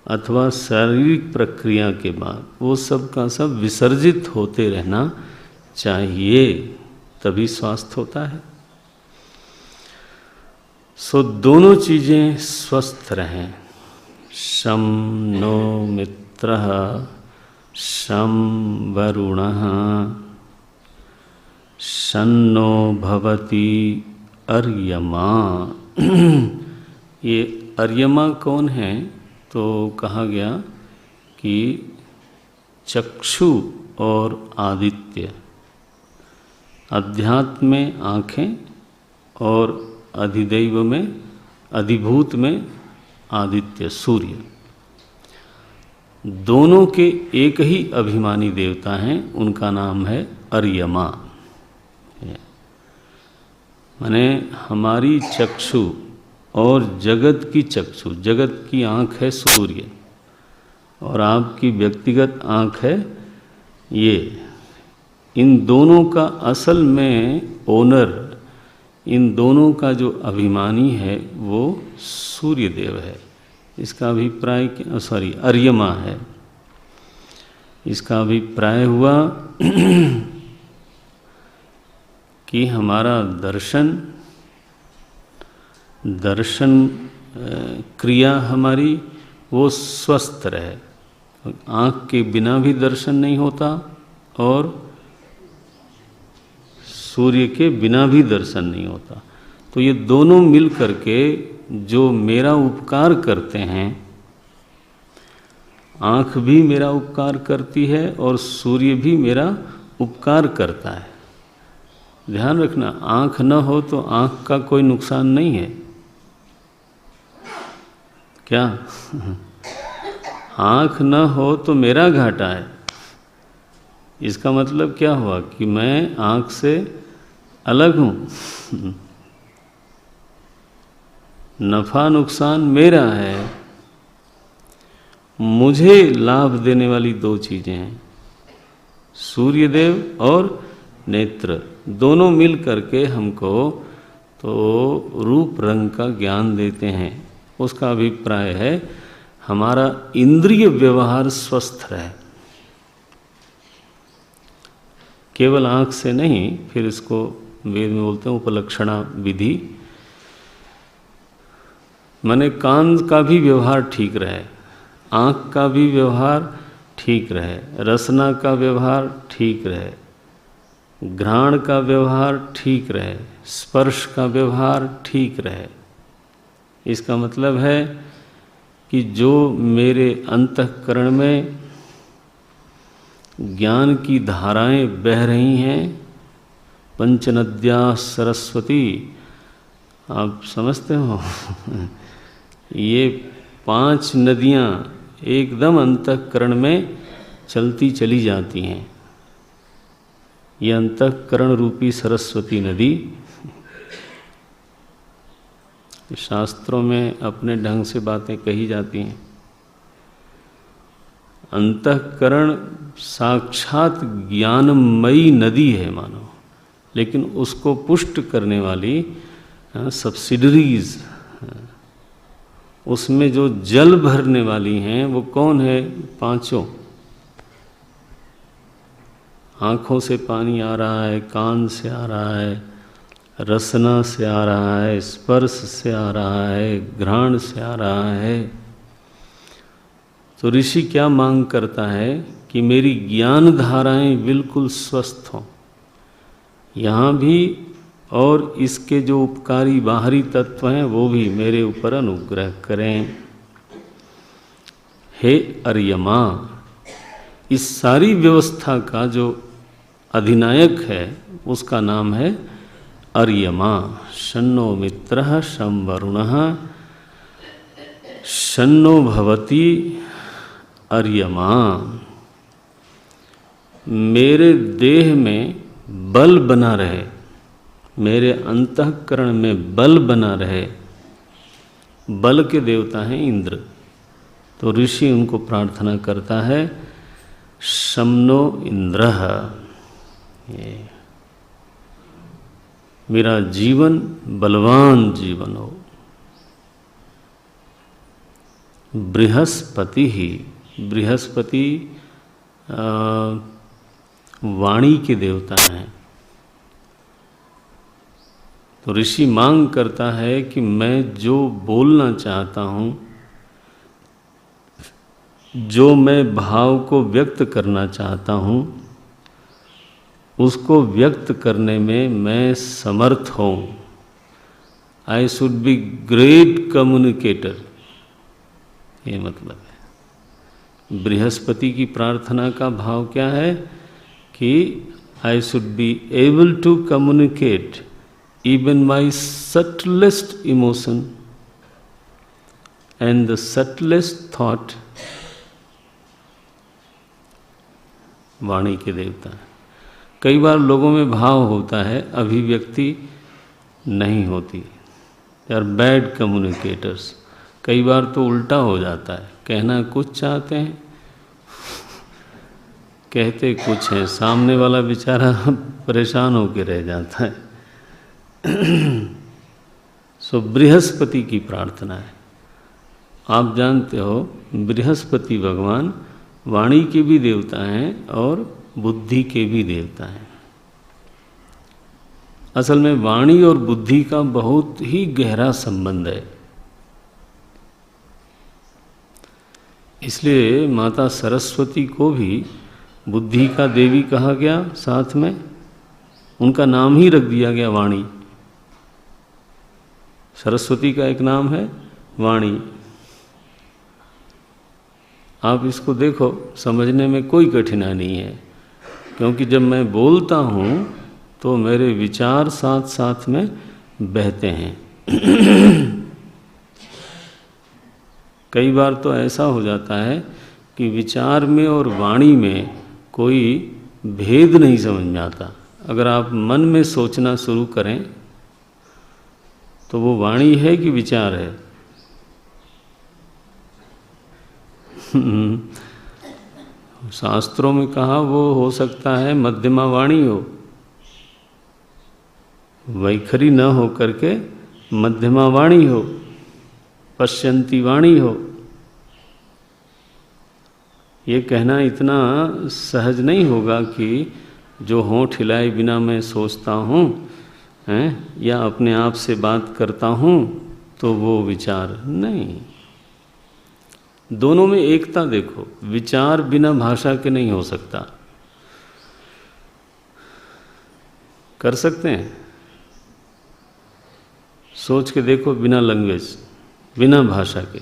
अथवा शारीरिक प्रक्रिया के बाद, वो सब का सब विसर्जित होते रहना चाहिए, तभी स्वास्थ्य होता है। सो दोनों चीज़ें स्वस्थ रहें। शम नो मित्रः शं वरुणः शन्नो भवति अर्यमा। ये अर्यमा कौन है? तो कहा गया कि चक्षु और आदित्य। अध्यात्म में आँखें और अधिदैव में अधिभूत में आदित्य सूर्य। दोनों के एक ही अभिमानी देवता हैं, उनका नाम है अर्यमा। माने हमारी चक्षु और जगत की चक्षु, जगत की आँख है सूर्य और आपकी व्यक्तिगत आँख है ये। इन दोनों का असल में ओनर इन दोनों का जो अभिमानी है वो सूर्य देव है। इसका अभिप्राय अर्यमा है। इसका अभिप्राय हुआ कि हमारा दर्शन क्रिया हमारी वो स्वस्थ रहे। आँख के बिना भी दर्शन नहीं होता और सूर्य के बिना भी दर्शन नहीं होता। तो ये दोनों मिल करके जो मेरा उपकार करते हैं, आँख भी मेरा उपकार करती है और सूर्य भी मेरा उपकार करता है। ध्यान रखना, आँख न हो तो आँख का कोई नुकसान नहीं है क्या? आँख न हो तो मेरा घाटा है। इसका मतलब क्या हुआ कि मैं आँख से अलग हूँ। नफा नुकसान मेरा है। मुझे लाभ देने वाली दो चीज़ें हैं, सूर्यदेव और नेत्र। दोनों मिल करके हमको तो रूप रंग का ज्ञान देते हैं। उसका अभिप्राय है हमारा इंद्रिय व्यवहार स्वस्थ रहे, केवल आँख से नहीं। फिर इसको वेद में बोलते हैं उपलक्षणा विधि, माने कान का भी व्यवहार ठीक रहे, आँख का भी व्यवहार ठीक रहे, रसना का व्यवहार ठीक रहे, घ्राण का व्यवहार ठीक रहे, स्पर्श का व्यवहार ठीक रहे। इसका मतलब है कि जो मेरे अंतःकरण में ज्ञान की धाराएं बह रही हैं, पंचनद्या सरस्वती, आप समझते हो? ये 5 नदियाँ एकदम अंतःकरण में चलती चली जाती हैं। ये अंतःकरण रूपी सरस्वती नदी शास्त्रों में अपने ढंग से बातें कही जाती हैं। अंतःकरण साक्षात ज्ञानमयी नदी है मानो, लेकिन उसको पुष्ट करने वाली सब्सिडरीज, उसमें जो जल भरने वाली हैं वो कौन है? 5। आँखों से पानी आ रहा है, कान से आ रहा है, रसना से आ रहा है, स्पर्श से आ रहा है, घ्राण से आ रहा है। तो ऋषि क्या मांग करता है कि मेरी ज्ञान धाराएं बिल्कुल स्वस्थ हों यहाँ भी, और इसके जो उपकारी बाहरी तत्व हैं वो भी मेरे ऊपर अनुग्रह करें। हे अर्यमा, इस सारी व्यवस्था का जो अधिनायक है उसका नाम है अर्यमा। शन्नो मित्रः शं वरुणः शन्नो भवति अर्यमा। मेरे देह में बल बना रहे, मेरे अंतःकरण में बल बना रहे। बल के देवता हैं इंद्र। तो ऋषि उनको प्रार्थना करता है, शम्नो इंद्रः, ये मेरा जीवन बलवान जीवन हो। बृहस्पति ही, बृहस्पति वाणी के देवता हैं। तो ऋषि मांग करता है कि मैं जो बोलना चाहता हूँ, जो मैं भाव को व्यक्त करना चाहता हूँ, उसको व्यक्त करने में मैं समर्थ हूँ। आई शुड बी ग्रेट कम्युनिकेटर, ये मतलब है। बृहस्पति की प्रार्थना का भाव क्या है कि I should be able to communicate even my subtlest emotion and the subtlest thought। वाणी के देवता है। कई बार लोगों में भाव होता है, अभिव्यक्ति नहीं होती। They are bad communicators. कई बार तो उल्टा हो जाता है, कहना कुछ चाहते हैं, कहते कुछ है, सामने वाला बेचारा परेशान होकर रह जाता है। सो बृहस्पति की प्रार्थना है। आप जानते हो बृहस्पति भगवान वाणी के भी देवता हैं और बुद्धि के भी देवता हैं। असल में वाणी और बुद्धि का बहुत ही गहरा संबंध है। इसलिए माता सरस्वती को भी बुद्धि का देवी कहा गया, साथ में उनका नाम ही रख दिया गया वाणी। सरस्वती का एक नाम है वाणी। आप इसको देखो, समझने में कोई कठिनाई नहीं है, क्योंकि जब मैं बोलता हूँ तो मेरे विचार साथ साथ में बहते हैं। कई बार तो ऐसा हो जाता है कि विचार में और वाणी में कोई भेद नहीं समझ में आता। अगर आप मन में सोचना शुरू करें तो वो वाणी है कि विचार है? शास्त्रों में कहा वो हो सकता है मध्यमा वाणी हो, वैखरी न हो करके मध्यमा वाणी हो, पश्यंती वाणी हो। ये कहना इतना सहज नहीं होगा कि जो होंठ हिलाए बिना मैं सोचता हूँ हैं या अपने आप से बात करता हूँ तो वो विचार नहीं। दोनों में एकता देखो, विचार बिना भाषा के नहीं हो सकता। कर सकते हैं? सोच के देखो, बिना लैंग्वेज, बिना भाषा के।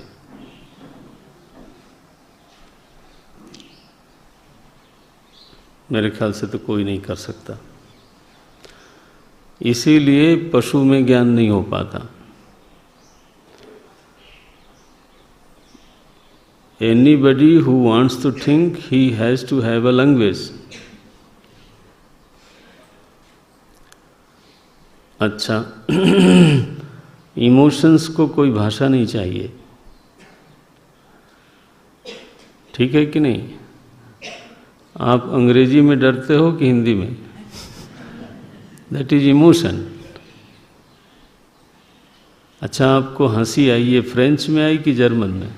मेरे ख्याल से तो कोई नहीं कर सकता। इसीलिए पशु में ज्ञान नहीं हो पाता। Anybody who wants to think, he has to have a language. अच्छा, इमोशंस को कोई भाषा नहीं चाहिए, ठीक है कि नहीं? आप अंग्रेजी में डरते हो कि हिंदी में? That is emotion. अच्छा, आपको हंसी आई, ये फ्रेंच में आई कि जर्मन में?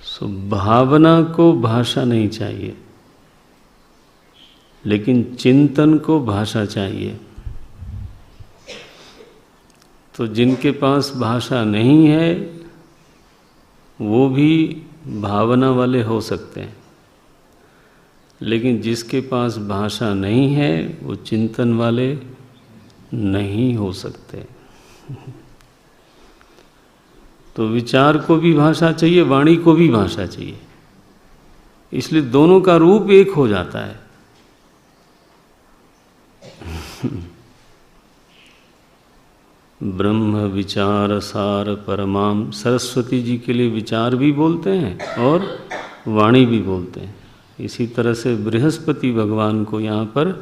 सो भावना को भाषा नहीं चाहिए, लेकिन चिंतन को भाषा चाहिए। तो जिनके पास भाषा नहीं है वो भी भावना वाले हो सकते हैं, लेकिन जिसके पास भाषा नहीं है वो चिंतन वाले नहीं हो सकते। तो विचार को भी भाषा चाहिए, वाणी को भी भाषा चाहिए, इसलिए दोनों का रूप एक हो जाता है। ब्रह्म विचार सार परमाम, सरस्वती जी के लिए विचार भी बोलते हैं और वाणी भी बोलते हैं। इसी तरह से बृहस्पति भगवान को यहाँ पर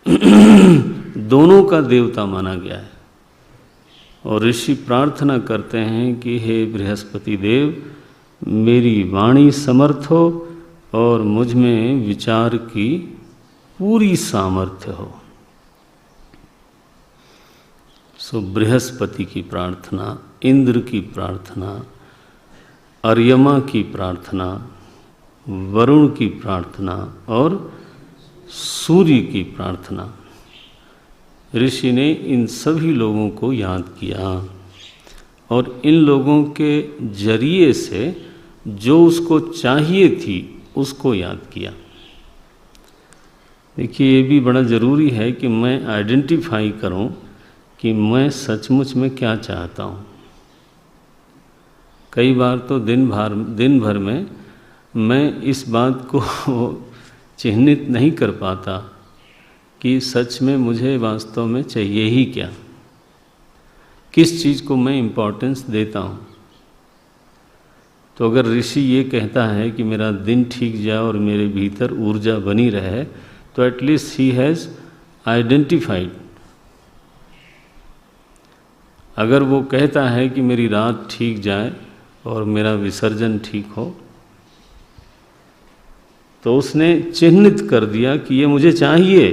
दोनों का देवता माना गया है। और ऋषि प्रार्थना करते हैं कि हे बृहस्पति देव, मेरी वाणी समर्थ हो और मुझ में विचार की पूरी सामर्थ्य हो। सो बृहस्पति की प्रार्थना, इंद्र की प्रार्थना, अर्यमा की प्रार्थना, वरुण की प्रार्थना और सूर्य की प्रार्थना, ऋषि ने इन सभी लोगों को याद किया और इन लोगों के जरिए से जो उसको चाहिए थी उसको याद किया। देखिए, ये भी बड़ा ज़रूरी है कि मैं आइडेंटिफाई करूं कि मैं सचमुच में क्या चाहता हूं। कई बार तो दिन भर में मैं इस बात को चिह्नित नहीं कर पाता कि सच में मुझे वास्तव में चाहिए ही क्या, किस चीज़ को मैं इम्पोर्टेंस देता हूँ। तो अगर ऋषि ये कहता है कि मेरा दिन ठीक जाए और मेरे भीतर ऊर्जा बनी रहे, तो एटलीस्ट ही हैज़ आइडेंटिफाइड। अगर वो कहता है कि मेरी रात ठीक जाए और मेरा विसर्जन ठीक हो, तो उसने चिन्हित कर दिया कि ये मुझे चाहिए।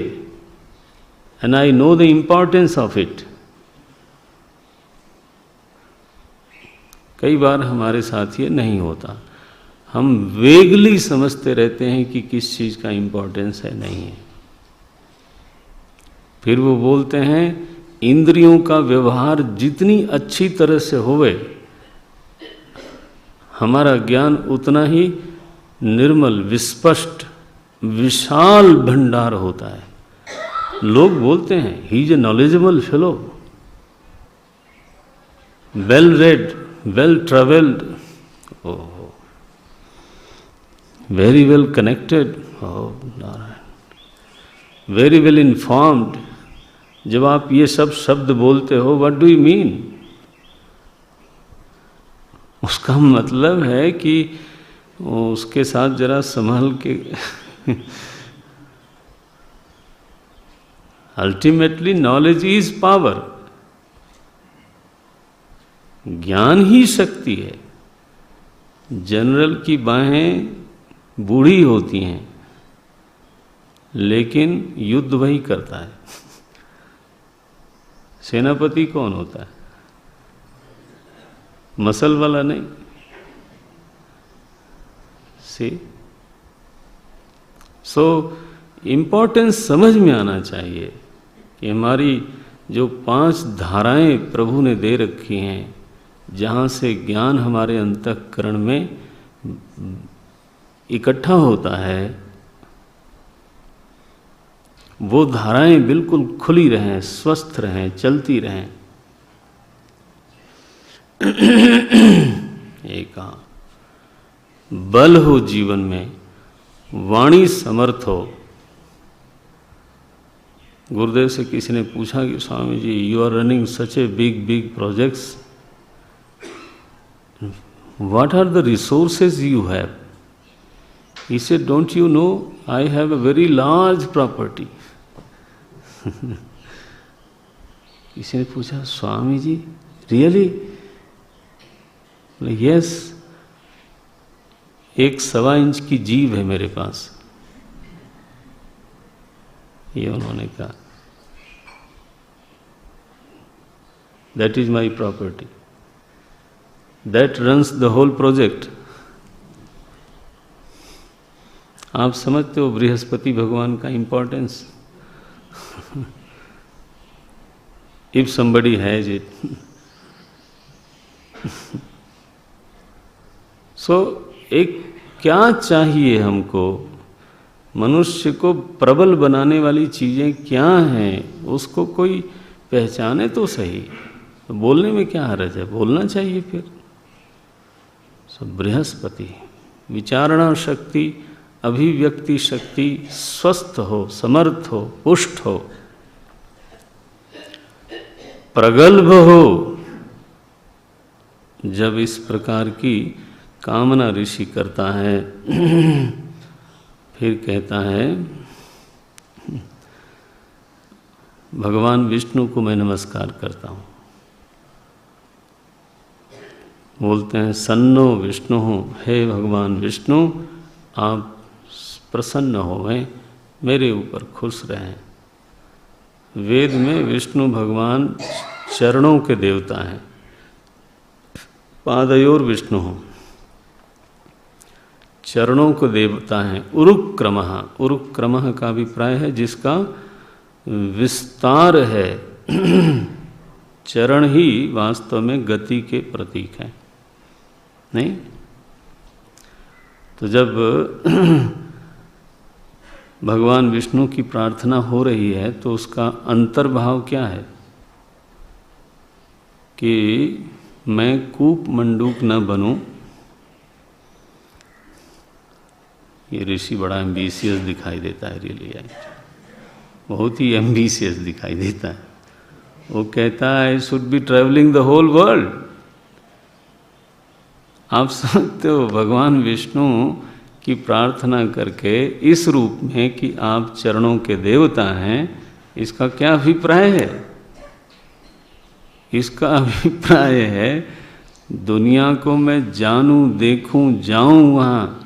and I know the importance of it. कई बार हमारे साथ ये नहीं होता, हम वेगली समझते रहते हैं कि किस चीज़ का इम्पोर्टेंस है, नहीं है। फिर वो बोलते हैं इंद्रियों का व्यवहार जितनी अच्छी तरह से होवे, हमारा ज्ञान उतना ही निर्मल, विस्पष्ट, विशाल भंडार होता है। लोग बोलते हैं he is a knowledgeable fellow, well read, well travelled, very well connected, very well informed. जब आप ये सब शब्द बोलते हो, व्हाट डू यू मीन? उसका मतलब है कि उसके साथ जरा संभल के अल्टीमेटली नॉलेज इज पावर, ज्ञान ही शक्ति है। जनरल की बाहें बूढ़ी होती हैं, लेकिन युद्ध वही करता है। सेनापति कौन होता है? मसल वाला नहीं। सी सो इम्पोर्टेंस समझ में आना चाहिए कि हमारी जो 5 धाराएं प्रभु ने दे रखी हैं, जहाँ से ज्ञान हमारे अंतःकरण में इकट्ठा होता है, वो धाराएं बिल्कुल खुली रहें, स्वस्थ रहें, चलती रहें। एक बल हो जीवन में, वाणी समर्थ हो। गुरुदेव से किसी ने पूछा कि Swami ji, you are running such a big projects, what are the resources you have? He said, don't you know, I have a very large property. किसी ने पूछा, स्वामी जी रियली? यस, 1 सवा इंच की जीभ है मेरे पास, ये उन्होंने कहा। That is my property. That runs the whole project. आप समझते हो बृहस्पति भगवान का importance? If somebody has it. सो एक क्या चाहिए हमको? मनुष्य को प्रबल बनाने वाली चीज़ें क्या हैं, उसको कोई पहचाने तो सही। तो बोलने में क्या हर्ज है, बोलना चाहिए। फिर सब बृहस्पति, विचारणा शक्ति, अभिव्यक्ति शक्ति स्वस्थ हो, समर्थ हो, पुष्ट हो, प्रगल्भ हो। जब इस प्रकार की कामना ऋषि करता है, फिर कहता है भगवान विष्णु को मैं नमस्कार करता हूँ। बोलते हैं सन्नो विष्णु, हे भगवान विष्णु, आप प्रसन्न होवें, मेरे ऊपर खुश रहें। वेद में विष्णु भगवान चरणों के देवता हैं। पादयोर विष्णु, चरणों को देवता हैं। उरुक्रमः, उरुक्रमः का अभिप्राय है जिसका विस्तार है। चरण ही वास्तव में गति के प्रतीक हैं, नहीं? तो जब भगवान विष्णु की प्रार्थना हो रही है तो उसका अंतर्भाव क्या है कि मैं कूप मंडूक न बनूं। ये ऋषि बड़ा एम्बिशियस दिखाई देता है, रियली बहुत ही एम्बिशियस दिखाई देता है। वो कहता है I should be travelling the whole world. आप समझते हो भगवान विष्णु की प्रार्थना करके इस रूप में कि आप चरणों के देवता हैं, इसका क्या अभिप्राय है? इसका अभिप्राय है दुनिया को मैं जानूं, देखूं, जाऊं वहाँ।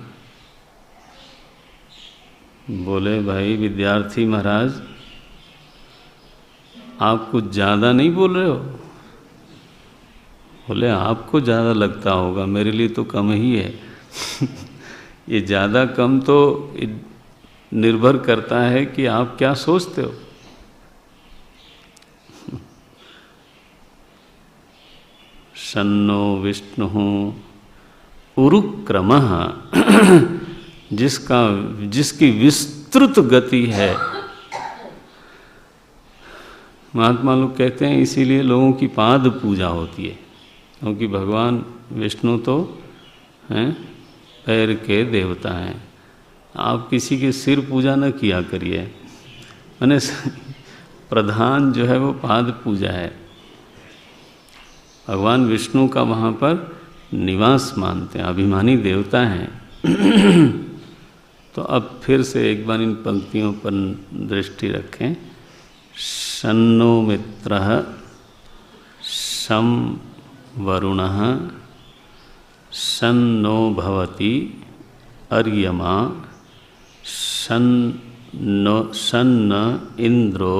बोले भाई विद्यार्थी महाराज, आप कुछ ज़्यादा नहीं बोल रहे हो? बोले आपको ज़्यादा लगता होगा, मेरे लिए तो कम ही है। ये ज़्यादा कम तो निर्भर करता है कि आप क्या सोचते हो। शन्नो विष्णु उरुक्रमः, जिसकी विस्तृत गति है। महात्मा लोग कहते हैं इसीलिए लोगों की पाद पूजा होती है, क्योंकि भगवान विष्णु तो हैं पैर के देवता हैं। आप किसी के सिर पूजा न किया करिए, माने प्रधान जो है वो पाद पूजा है। भगवान विष्णु का वहाँ पर निवास मानते हैं, अभिमानी देवता हैं। तो अब फिर से एक बार इन पंक्तियों पर दृष्टि रखें। शन्नो मित्रः शं वरुणः शन्नो भवति अर्यमा शन्न इंद्रो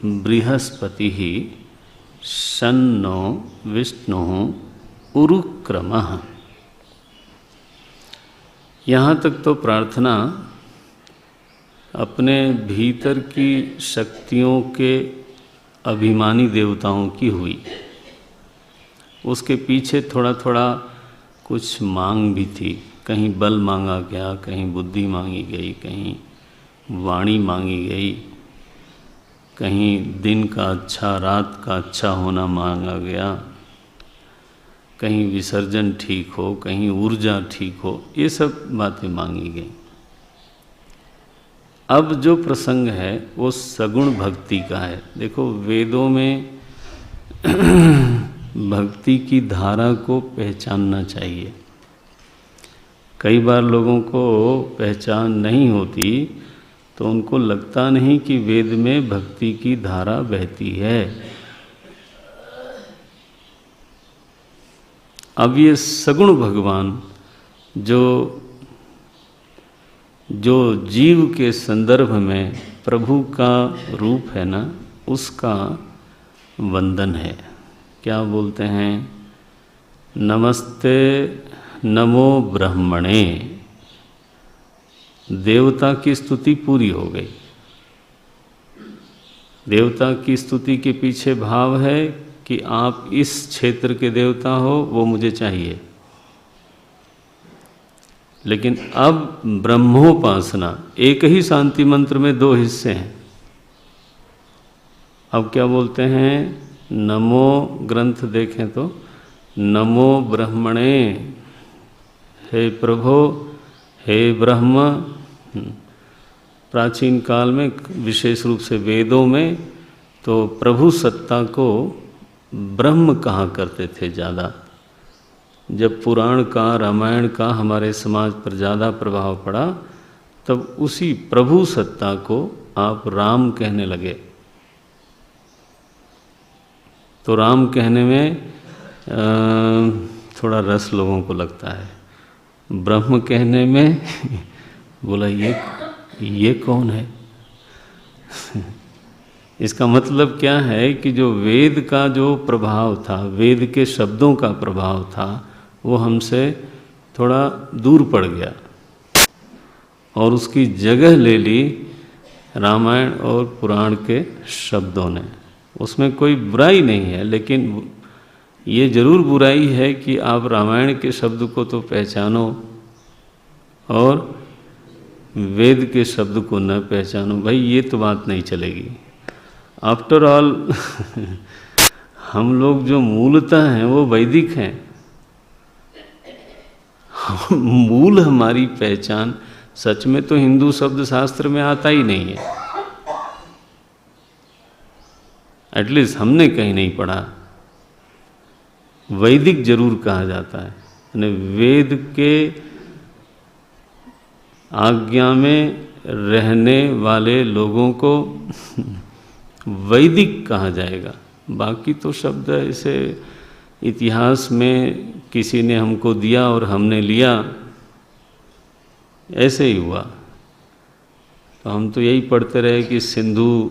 बृहस्पतिः शन्नो विष्णुः उरुक्रमः। यहाँ तक तो प्रार्थना अपने भीतर की शक्तियों के अभिमानी देवताओं की हुई। उसके पीछे थोड़ा थोड़ा कुछ मांग भी थी, कहीं बल मांगा गया, कहीं बुद्धि मांगी गई, कहीं वाणी मांगी गई, कहीं दिन का अच्छा रात का अच्छा होना मांगा गया, कहीं विसर्जन ठीक हो, कहीं ऊर्जा ठीक हो, ये सब बातें मांगी गई। अब जो प्रसंग है वो सगुण भक्ति का है। देखो वेदों में भक्ति की धारा को पहचानना चाहिए। कई बार लोगों को पहचान नहीं होती तो उनको लगता नहीं कि वेद में भक्ति की धारा बहती है। अब ये सगुण भगवान जो जीव के संदर्भ में प्रभु का रूप है ना, उसका वंदन है। क्या बोलते हैं? नमस्ते नमो ब्रह्मणे। देवता की स्तुति पूरी हो गई। देवता की स्तुति के पीछे भाव है कि आप इस क्षेत्र के देवता हो, वो मुझे चाहिए। लेकिन अब ब्रह्मोपासना, एक ही शांति मंत्र में दो हिस्से हैं। अब क्या बोलते हैं? नमो, ग्रंथ देखें तो नमो ब्रह्मणे, हे प्रभो, हे ब्रह्म। प्राचीन काल में विशेष रूप से वेदों में तो प्रभु सत्ता को ब्रह्म कहा करते थे ज़्यादा। जब पुराण का, रामायण का हमारे समाज पर ज़्यादा प्रभाव पड़ा, तब उसी प्रभु सत्ता को आप राम कहने लगे। तो राम कहने में थोड़ा रस लोगों को लगता है। ब्रह्म कहने में बोला ये कौन है? इसका मतलब क्या है कि जो वेद का जो प्रभाव था, वेद के शब्दों का प्रभाव था, वो हमसे थोड़ा दूर पड़ गया और उसकी जगह ले ली रामायण और पुराण के शब्दों ने। उसमें कोई बुराई नहीं है, लेकिन ये जरूर बुराई है कि आप रामायण के शब्द को तो पहचानो और वेद के शब्द को न पहचानो। भाई ये तो बात नहीं चलेगी। आफ्टर ऑल हम लोग जो मूलतः हैं वो वैदिक हैं। मूल हमारी पहचान सच में तो हिंदू शब्द शास्त्र में आता ही नहीं है। एटलीस्ट हमने कहीं नहीं पढ़ा। वैदिक जरूर कहा जाता है, यानी वेद के आज्ञा में रहने वाले लोगों को वैदिक कहा जाएगा। बाकी तो शब्द ऐसे इतिहास में किसी ने हमको दिया और हमने लिया, ऐसे ही हुआ। तो हम तो यही पढ़ते रहे कि सिंधु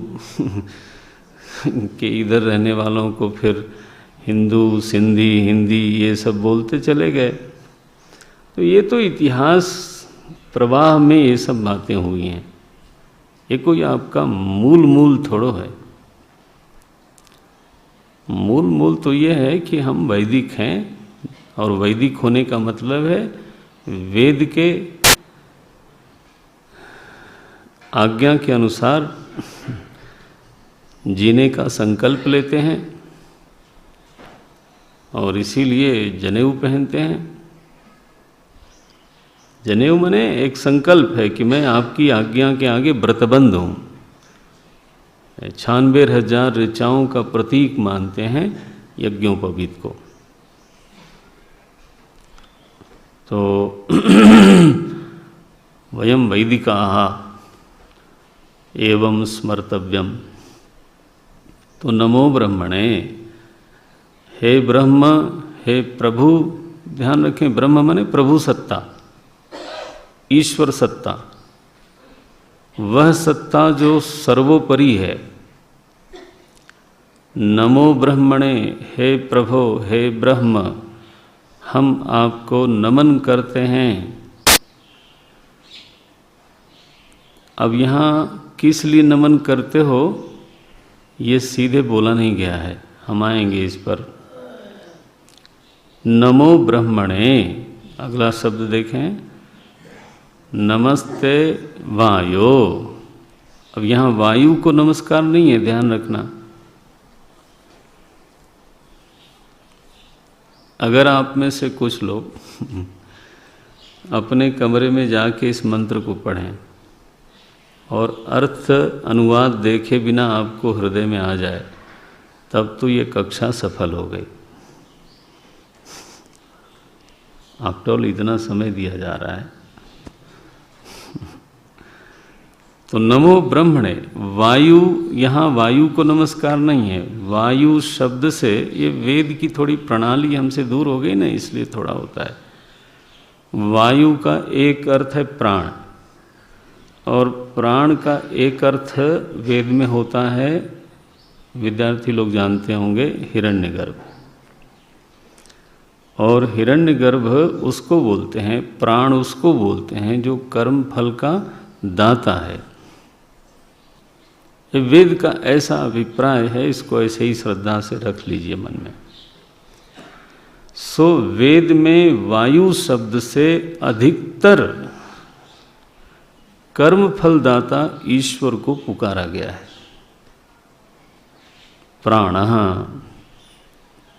कि इधर रहने वालों को फिर हिंदू, सिंधी, हिंदी ये सब बोलते चले गए। तो ये तो इतिहास प्रवाह में ये सब बातें हुई हैं, ये कोई आपका मूल थोड़ो है। मूल तो ये है कि हम वैदिक हैं, और वैदिक होने का मतलब है वेद के आज्ञा के अनुसार जीने का संकल्प लेते हैं, और इसीलिए जनेऊ पहनते हैं। जनेऊ माने एक संकल्प है कि मैं आपकी आज्ञा के आगे व्रतबंध हूँ। 96,000 ऋचाओं का प्रतीक मानते हैं यज्ञोपवीत को। तो वयम वैदिकाः एवं स्मर्तव्यम। तो नमो ब्रह्मणे, हे ब्रह्म, हे प्रभु। ध्यान रखें, ब्रह्म माने प्रभु सत्ता, ईश्वर सत्ता, वह सत्ता जो सर्वोपरि है। नमो ब्रह्मणे, हे प्रभो, हे ब्रह्म, हम आपको नमन करते हैं। अब यहाँ किस लिए नमन करते हो ये सीधे बोला नहीं गया है, हम आएंगे इस पर। नमो ब्रह्मणे, अगला शब्द देखें, नमस्ते वायो। अब यहाँ वायु को नमस्कार नहीं है, ध्यान रखना। अगर आप में से कुछ लोग अपने कमरे में जाके इस मंत्र को पढ़ें और अर्थ अनुवाद देखे बिना आपको हृदय में आ जाए, तब तो ये कक्षा सफल हो गई। आफ्टर ऑल इतना समय दिया जा रहा है। तो नमो ब्रह्मणे, वायु, यहाँ वायु को नमस्कार नहीं है। वायु शब्द से ये वेद की थोड़ी प्रणाली हमसे दूर हो गई ना, इसलिए थोड़ा होता है। वायु का एक अर्थ है प्राण, और प्राण का एक अर्थ वेद में होता है, विद्यार्थी लोग जानते होंगे, हिरण्यगर्भ। और हिरण्यगर्भ उसको बोलते हैं, प्राण उसको बोलते हैं जो कर्म फल का दाता है। ये वेद का ऐसा अभिप्राय है, इसको ऐसे ही श्रद्धा से रख लीजिए मन में। सो वेद में वायु शब्द से अधिकतर कर्म फलदाता ईश्वर को पुकारा गया है। प्राणः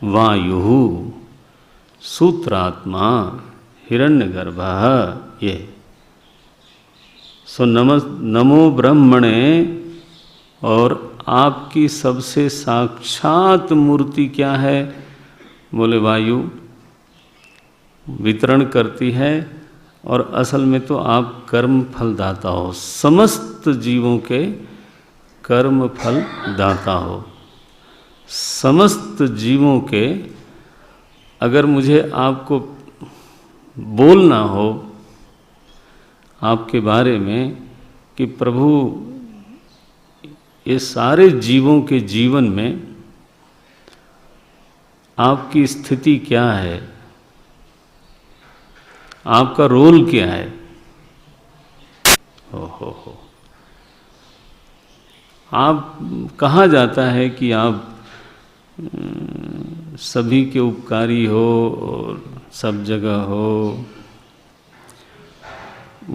वायुः सूत्रात्मा हिरण्यगर्भः, ये। सो नमो ब्रह्मणे, और आपकी सबसे साक्षात मूर्ति क्या है? बोले वायु वितरण करती है, और असल में तो आप कर्म फल दाता हो, समस्त जीवों के कर्म फल दाता हो। समस्त जीवों के, अगर मुझे आपको बोलना हो आपके बारे में कि प्रभु ये सारे जीवों के जीवन में आपकी स्थिति क्या है, आपका रोल क्या है, हो आप, कहा जाता है कि आप सभी के उपकारी हो और सब जगह हो।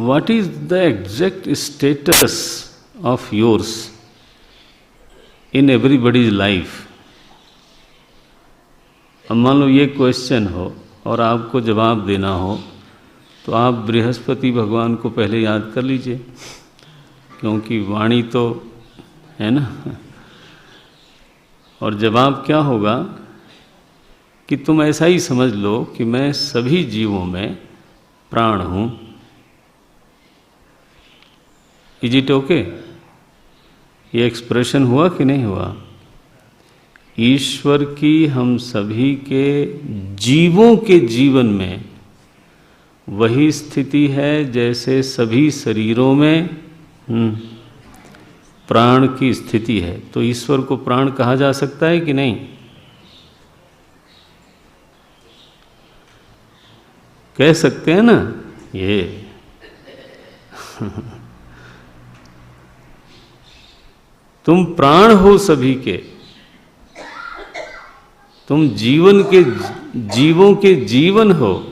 What is the exact status of yours in everybody's life? अब मान लो ये क्वेश्चन हो और आपको जवाब देना हो, तो आप बृहस्पति भगवान को पहले याद कर लीजिए, क्योंकि वाणी तो है ना। और जवाब क्या होगा कि तुम ऐसा ही समझ लो कि मैं सभी जीवों में प्राण हूँ। Is it okay? ये एक्सप्रेशन हुआ कि नहीं हुआ? ईश्वर की हम सभी के जीवों के जीवन में वही स्थिति है जैसे सभी शरीरों में प्राण की स्थिति है, तो ईश्वर को प्राण कहा जा सकता है कि नहीं? कह सकते हैं ना ये। तुम प्राण हो सभी के, तुम जीवन के, जीवों के जीवन हो।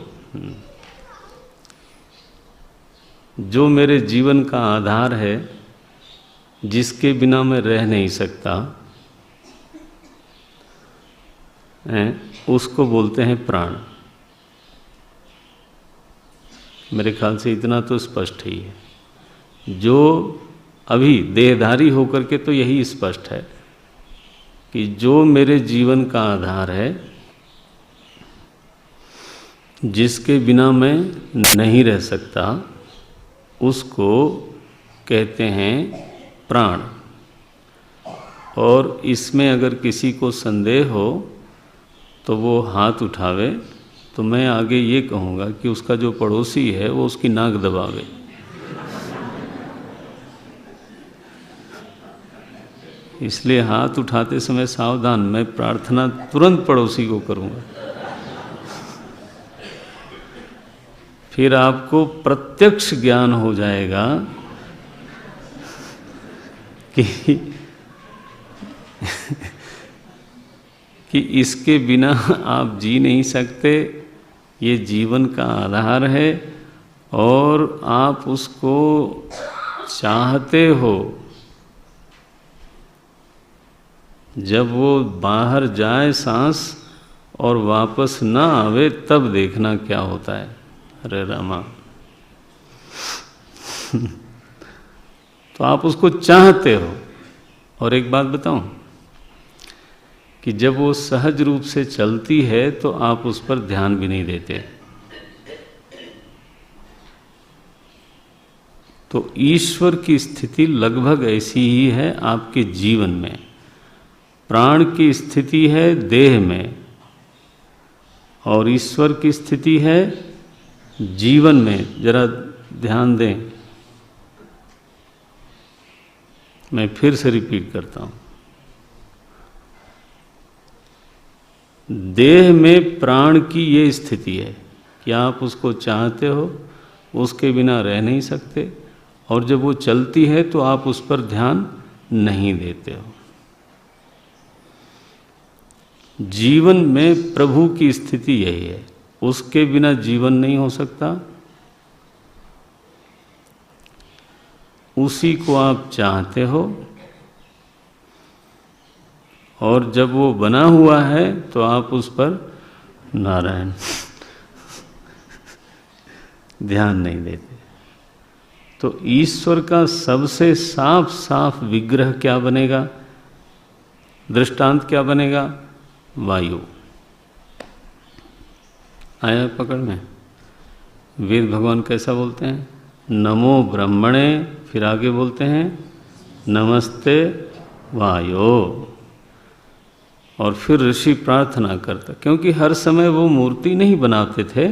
जो मेरे जीवन का आधार है, जिसके बिना मैं रह नहीं सकता, उसको बोलते हैं प्राण। मेरे ख्याल से इतना तो स्पष्ट ही है। जो अभी देहधारी होकर के तो यही स्पष्ट है कि जो मेरे जीवन का आधार है, जिसके बिना मैं नहीं रह सकता, उसको कहते हैं प्राण। और इसमें अगर किसी को संदेह हो तो वो हाथ उठावे, तो मैं आगे ये कहूँगा कि उसका जो पड़ोसी है वो उसकी नाक दबावे। इसलिए हाथ उठाते समय सावधान, मैं प्रार्थना तुरंत पड़ोसी को करूँगा। फिर आपको प्रत्यक्ष ज्ञान हो जाएगा कि इसके बिना आप जी नहीं सकते, ये जीवन का आधार है और आप उसको चाहते हो। जब वो बाहर जाए सांस और वापस ना आवे, तब देखना क्या होता है। अरे रामा। तो आप उसको चाहते हो। और एक बात बताऊं कि जब वो सहज रूप से चलती है तो आप उस पर ध्यान भी नहीं देते। तो ईश्वर की स्थिति लगभग ऐसी ही है आपके जीवन में। प्राण की स्थिति है देह में और ईश्वर की स्थिति है जीवन में। जरा ध्यान दें, मैं फिर से रिपीट करता हूं। देह में प्राण की ये स्थिति है कि आप उसको चाहते हो, उसके बिना रह नहीं सकते, और जब वो चलती है तो आप उस पर ध्यान नहीं देते हो। जीवन में प्रभु की स्थिति यही है, उसके बिना जीवन नहीं हो सकता। उसी को आप चाहते हो और जब वो बना हुआ है तो आप उस पर नारायण ध्यान नहीं देते। तो ईश्वर का सबसे साफ साफ विग्रह क्या बनेगा, दृष्टांत क्या बनेगा? वायु। आया पकड़ में? वेद भगवान कैसा बोलते हैं? नमो ब्रह्मणे, फिर आगे बोलते हैं नमस्ते वायो। और फिर ऋषि प्रार्थना करता, क्योंकि हर समय वो मूर्ति नहीं बनाते थे,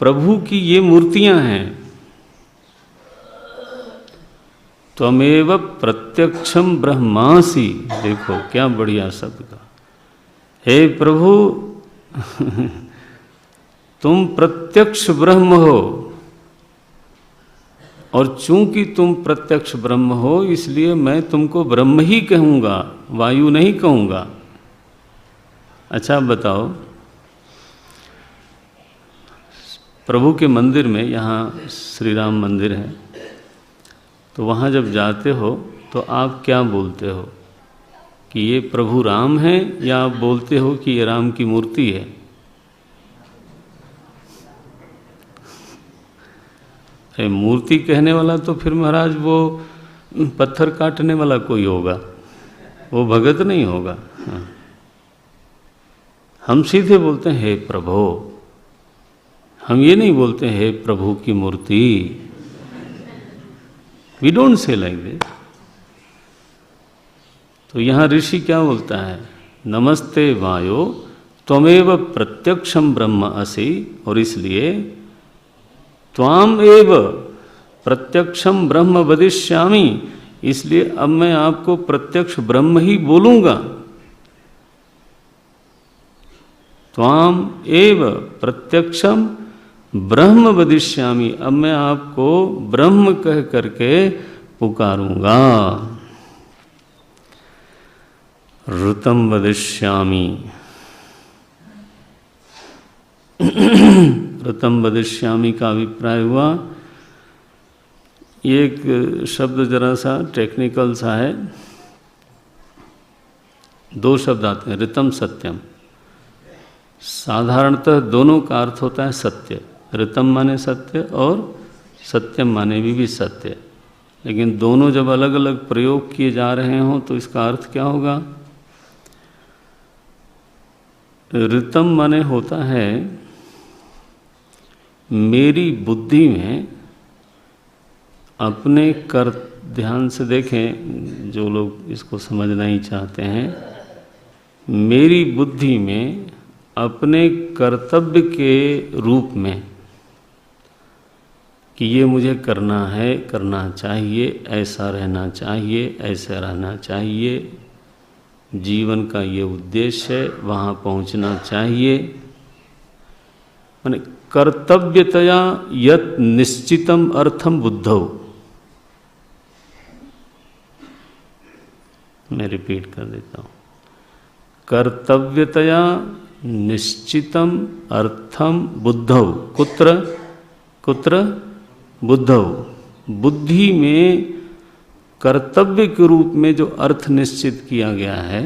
प्रभु की ये मूर्तियां हैं। त्वमेव प्रत्यक्षम ब्रह्मासि। देखो क्या बढ़िया शब्द का। हे प्रभु तुम प्रत्यक्ष ब्रह्म हो, और चूंकि तुम प्रत्यक्ष ब्रह्म हो इसलिए मैं तुमको ब्रह्म ही कहूँगा, वायु नहीं कहूँगा। अच्छा बताओ, प्रभु के मंदिर में, यहाँ श्री राम मंदिर है, तो वहाँ जब जाते हो तो आप क्या बोलते हो कि ये प्रभु राम है, या आप बोलते हो कि ये राम की मूर्ति है? अरे मूर्ति कहने वाला तो फिर महाराज वो पत्थर काटने वाला कोई होगा, वो भगत नहीं होगा। हाँ। हम सीधे बोलते हैं हे प्रभु, हम ये नहीं बोलते हे प्रभु की मूर्ति। We don't say like this. तो यहाँ ऋषि क्या बोलता है? नमस्ते वायो त्वमेव प्रत्यक्षम ब्रह्म असि। और इसलिए त्वाम एव प्रत्यक्षम ब्रह्म वदिष्यामि, इसलिए अब मैं आपको प्रत्यक्ष ब्रह्म ही बोलूंगा। त्वाम एव प्रत्यक्षम ब्रह्म वदिष्यामि, अब मैं आपको ब्रह्म कह करके पुकारूंगा। ऋतम वदिष्यामि, ऋतम वदिष्यामि का अभिप्राय हुआ, ये एक शब्द जरा सा टेक्निकल सा है, दो शब्द आते हैं, ऋतम सत्यम। साधारणतः दोनों का अर्थ होता है सत्य, ऋतम माने सत्य और सत्यम माने भी सत्य, लेकिन दोनों जब अलग अलग प्रयोग किए जा रहे हों तो इसका अर्थ क्या होगा? ऋतम माने होता है मेरी बुद्धि में अपने कर, ध्यान से देखें जो लोग इसको समझना ही चाहते हैं, मेरी बुद्धि में अपने कर्तव्य के रूप में कि ये मुझे करना है, करना चाहिए, ऐसा रहना चाहिए, ऐसा रहना चाहिए, जीवन का ये उद्देश्य है, वहाँ पहुँचना चाहिए, माने कर्तव्यतया यत् निश्चितम अर्थम बुद्धौ। मैं रिपीट कर देता हूँ, कर्तव्यतया निश्चितम अर्थम बुद्धौ। कुत्र कुत्र बुद्धौ, बुद्धि में कर्तव्य के रूप में जो अर्थ निश्चित किया गया है,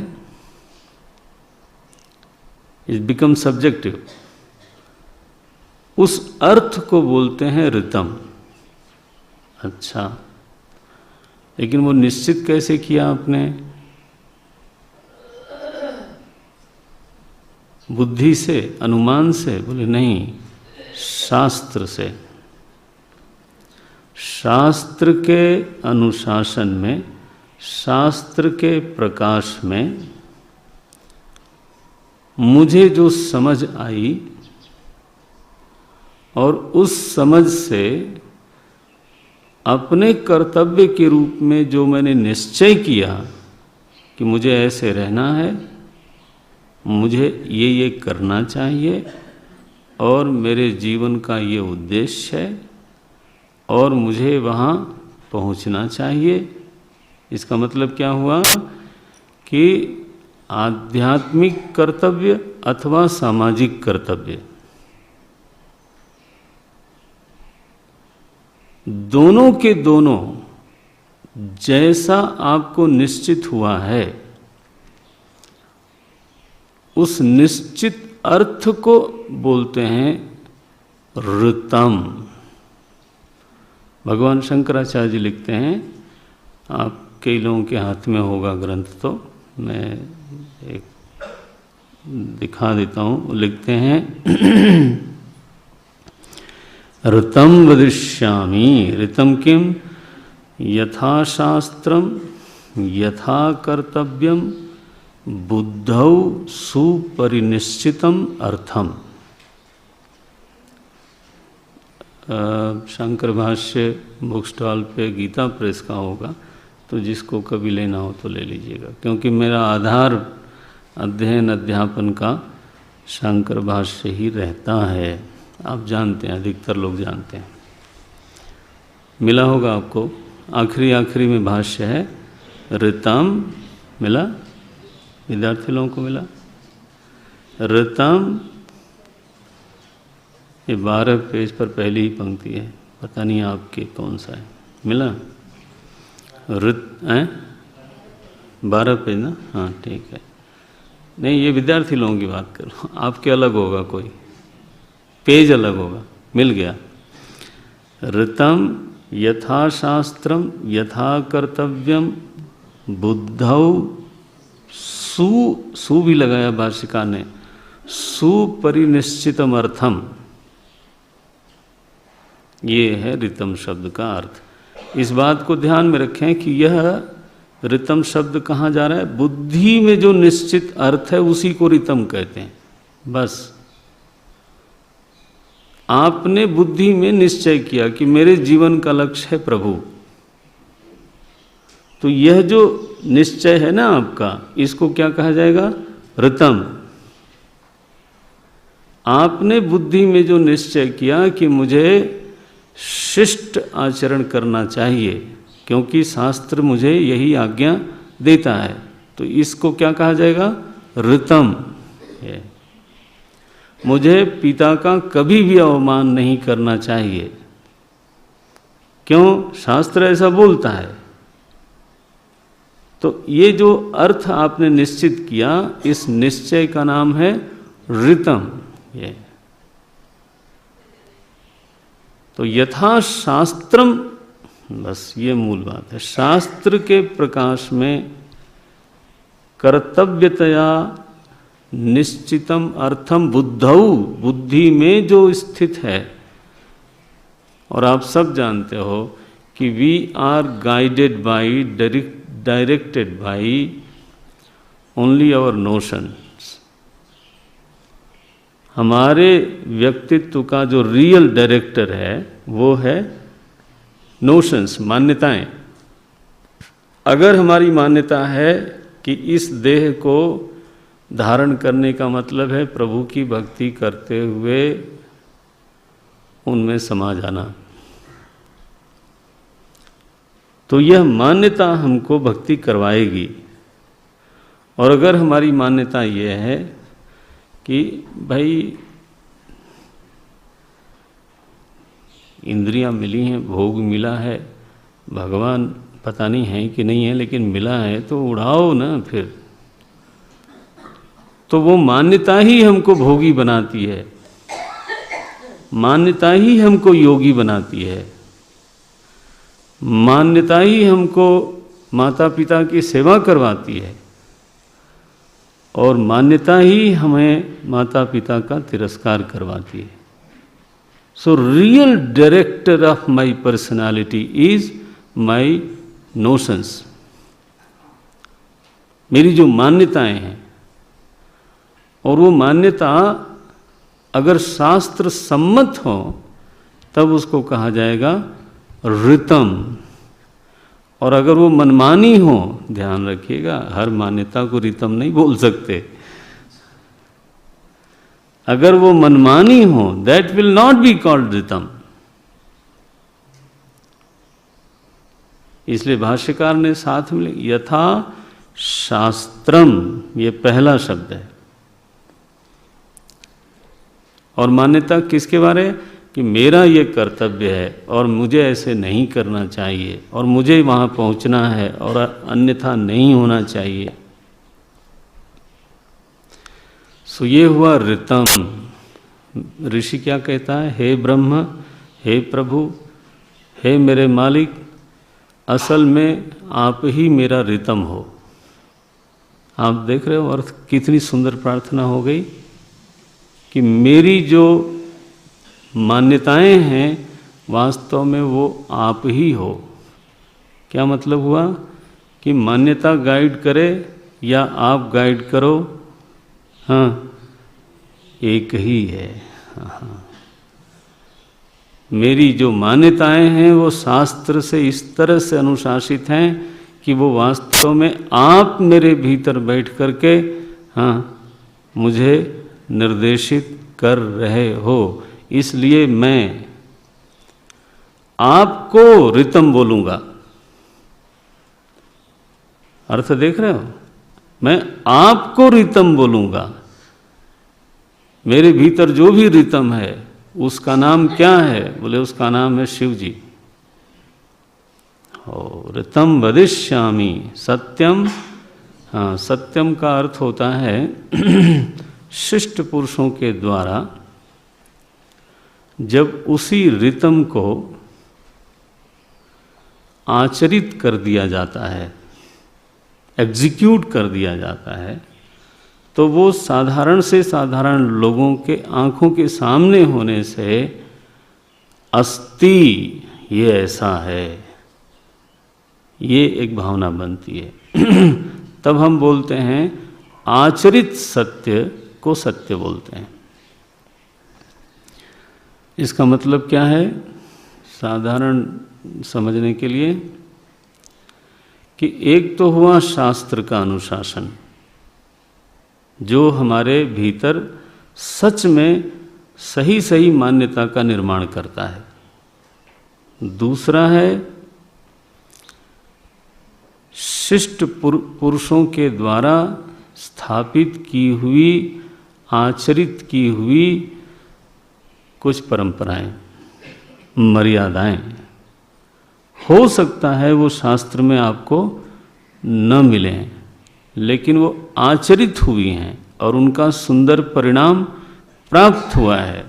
इट बिकम सब्जेक्टिव, उस अर्थ को बोलते हैं ऋतम। अच्छा, लेकिन वो निश्चित कैसे किया आपने? बुद्धि से, अनुमान से? बोले नहीं, शास्त्र से। शास्त्र के अनुशासन में, शास्त्र के प्रकाश में मुझे जो समझ आई और उस समझ से अपने कर्तव्य के रूप में जो मैंने निश्चय किया कि मुझे ऐसे रहना है, मुझे ये करना चाहिए और मेरे जीवन का ये उद्देश्य है और मुझे वहाँ पहुँचना चाहिए। इसका मतलब क्या हुआ कि आध्यात्मिक कर्तव्य अथवा सामाजिक कर्तव्य, दोनों के दोनों जैसा आपको निश्चित हुआ है, उस निश्चित अर्थ को बोलते हैं ऋतम। भगवान शंकराचार्य जी लिखते हैं, आप कई लोगों के हाथ में होगा ग्रंथ, तो मैं एक दिखा देता हूँ। लिखते हैं ऋतम वदिष्यामि, ऋतम किम यथा शास्त्रम यथा कर्तव्यम बुद्धौ सुपरिनिश्चितम अर्थम। शंकर भाष्य बुक स्टॉल पे गीता प्रेस का होगा, तो जिसको कभी लेना हो तो ले लीजिएगा, क्योंकि मेरा आधार अध्ययन अध्यापन का शंकर भाष्य ही रहता है। आप जानते हैं, अधिकतर लोग जानते हैं, मिला होगा आपको। आखिरी में भाष्य है ऋतम, मिला? विद्यार्थी लोगों को मिला? ऋतम, ये 12 पेज पर पहली ही पंक्ति है, पता नहीं आपके कौन सा है। मिला? ऋत है 12 पेज ना? हाँ ठीक है। नहीं, ये विद्यार्थी लोगों की बात कर रहा हूँ, आपके अलग होगा, कोई पेज अलग होगा। मिल गया। ऋतम यथा शास्त्रम यथा कर्तव्यम बुद्धौ सु भी लगाया भाष्यकार ने, सुपरिनिश्चितम अर्थम। ये है ऋतम शब्द का अर्थ। इस बात को ध्यान में रखें कि यह ऋतम शब्द कहाँ जा रहा है? बुद्धि में जो निश्चित अर्थ है उसी को ऋतम कहते हैं। बस आपने बुद्धि में निश्चय किया कि मेरे जीवन का लक्ष्य है प्रभु, तो यह जो निश्चय है ना आपका, इसको क्या कहा जाएगा? ऋतम। आपने बुद्धि में जो निश्चय किया कि मुझे शिष्ट आचरण करना चाहिए, क्योंकि शास्त्र मुझे यही आज्ञा देता है, तो इसको क्या कहा जाएगा? ऋतम। मुझे पिता का कभी भी अवमान नहीं करना चाहिए, क्यों? शास्त्र ऐसा बोलता है। तो ये जो अर्थ आपने निश्चित किया, इस निश्चय का नाम है ऋतम। ये तो यथा शास्त्रम, बस ये मूल बात है। शास्त्र के प्रकाश में कर्तव्यतया निश्चितम अर्थम बुद्धौ, बुद्धि में जो स्थित है। और आप सब जानते हो कि we are guided by, directed by only our notions. हमारे व्यक्तित्व का जो रियल डायरेक्टर है वो है नोशंस, मान्यताएं। अगर हमारी मान्यता है कि इस देह को धारण करने का मतलब है प्रभु की भक्ति करते हुए उनमें समा जाना, तो यह मान्यता हमको भक्ति करवाएगी। और अगर हमारी मान्यता यह है कि भाई इंद्रियां मिली हैं, भोग मिला है, भगवान पता नहीं है कि नहीं है लेकिन मिला है तो उड़ाओ ना फिर, तो वो मान्यता ही हमको भोगी बनाती है, मान्यता ही हमको योगी बनाती है, मान्यता ही हमको माता पिता की सेवा करवाती है, और मान्यता ही हमें माता पिता का तिरस्कार करवाती है। So real director of my personality is my notions, मेरी जो मान्यताएं हैं। और वो मान्यता अगर शास्त्र सम्मत हो तब उसको कहा जाएगा ऋतम। और अगर वो मनमानी हो, ध्यान रखिएगा, हर मान्यता को ऋतम नहीं बोल सकते। अगर वो मनमानी हो, that will not be called ऋतम। इसलिए भाष्यकार ने साथ में यथा शास्त्रम, ये पहला शब्द है। और मान्यता किसके बारे? कि मेरा ये कर्तव्य है और मुझे ऐसे नहीं करना चाहिए और मुझे वहाँ पहुँचना है और अन्यथा नहीं होना चाहिए। सो ये हुआ ऋतम। ऋषि क्या कहता है? हे ब्रह्म, हे प्रभु, हे मेरे मालिक, असल में आप ही मेरा ऋतम हो। आप देख रहे हो अर्थ, कितनी सुंदर प्रार्थना हो गई कि मेरी जो मान्यताएं हैं वास्तव में वो आप ही हो। क्या मतलब हुआ? कि मान्यता गाइड करे या आप गाइड करो, हाँ एक ही है। हाँ, मेरी जो मान्यताएं हैं वो शास्त्र से इस तरह से अनुशासित हैं कि वो वास्तव में आप मेरे भीतर बैठ करके हाँ मुझे निर्देशित कर रहे हो। इसलिए मैं आपको ऋतम बोलूंगा। अर्थ देख रहे हो? मैं आपको ऋतम बोलूंगा। मेरे भीतर जो भी ऋतम है उसका नाम क्या है? बोले उसका नाम है शिव जी। ऋतम वदिष्यामि सत्यम। हाँ, सत्यम का अर्थ होता है शिष्ट पुरुषों के द्वारा जब उसी ऋतम को आचरित कर दिया जाता है, एग्जीक्यूट कर दिया जाता है, तो वो साधारण से साधारण लोगों के आंखों के सामने होने से अस्ति ये ऐसा है, ये एक भावना बनती है। तब हम बोलते हैं आचरित सत्य को सत्य बोलते हैं। इसका मतलब क्या है साधारण समझने के लिए? कि एक तो हुआ शास्त्र का अनुशासन, जो हमारे भीतर सच में सही सही मान्यता का निर्माण करता है। दूसरा है शिष्ट पुरुषों के द्वारा स्थापित की हुई, आचरित की हुई कुछ परंपराएं, मर्यादाएं। हो सकता है वो शास्त्र में आपको न मिले, लेकिन वो आचरित हुई हैं और उनका सुंदर परिणाम प्राप्त हुआ है।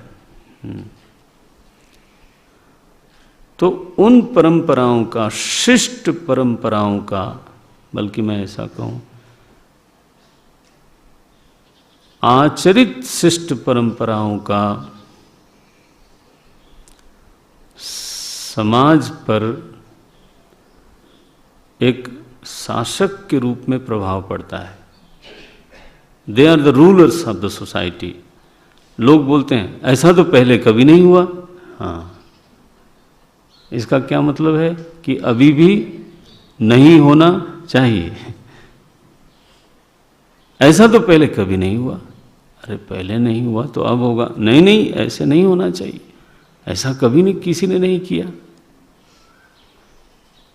तो उन परंपराओं का, शिष्ट परंपराओं का, बल्कि मैं ऐसा कहूं आचरित शिष्ट परंपराओं का समाज पर एक शासक के रूप में प्रभाव पड़ता है। They are the rulers of the society. लोग बोलते हैं ऐसा तो पहले कभी नहीं हुआ। हाँ, इसका क्या मतलब है कि अभी भी नहीं होना चाहिए। ऐसा तो पहले कभी नहीं हुआ। अरे पहले नहीं हुआ तो अब होगा? नहीं नहीं, ऐसे नहीं होना चाहिए, ऐसा कभी नहीं, किसी ने नहीं किया।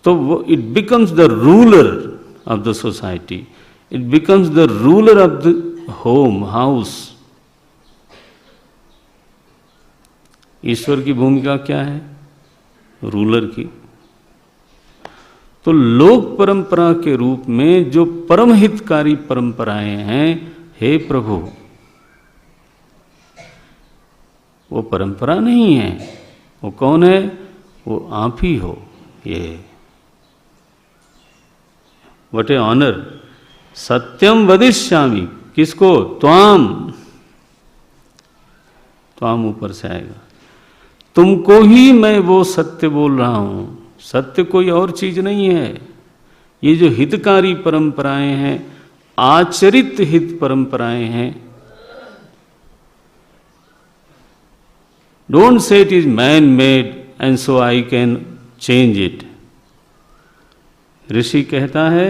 तो वो it becomes the ruler of the society, it becomes the ruler of the home, house. ईश्वर की भूमिका क्या है? रूलर की। तो लोक परंपरा के रूप में जो परम हितकारी परंपराएं हैं, हे प्रभु, वो परंपरा नहीं है। वो कौन है? वो आप ही हो। ये व्हाट ए ऑनर। सत्यम वदिष्यामि, किसको? त्वाम। त्वाम ऊपर से आएगा, तुमको ही मैं वो सत्य बोल रहा हूं। सत्य कोई और चीज नहीं है। ये जो हितकारी परंपराएं हैं, आचरित हित परंपराएं हैं, don't say it is man made and so I can change it. ऋषि कहता है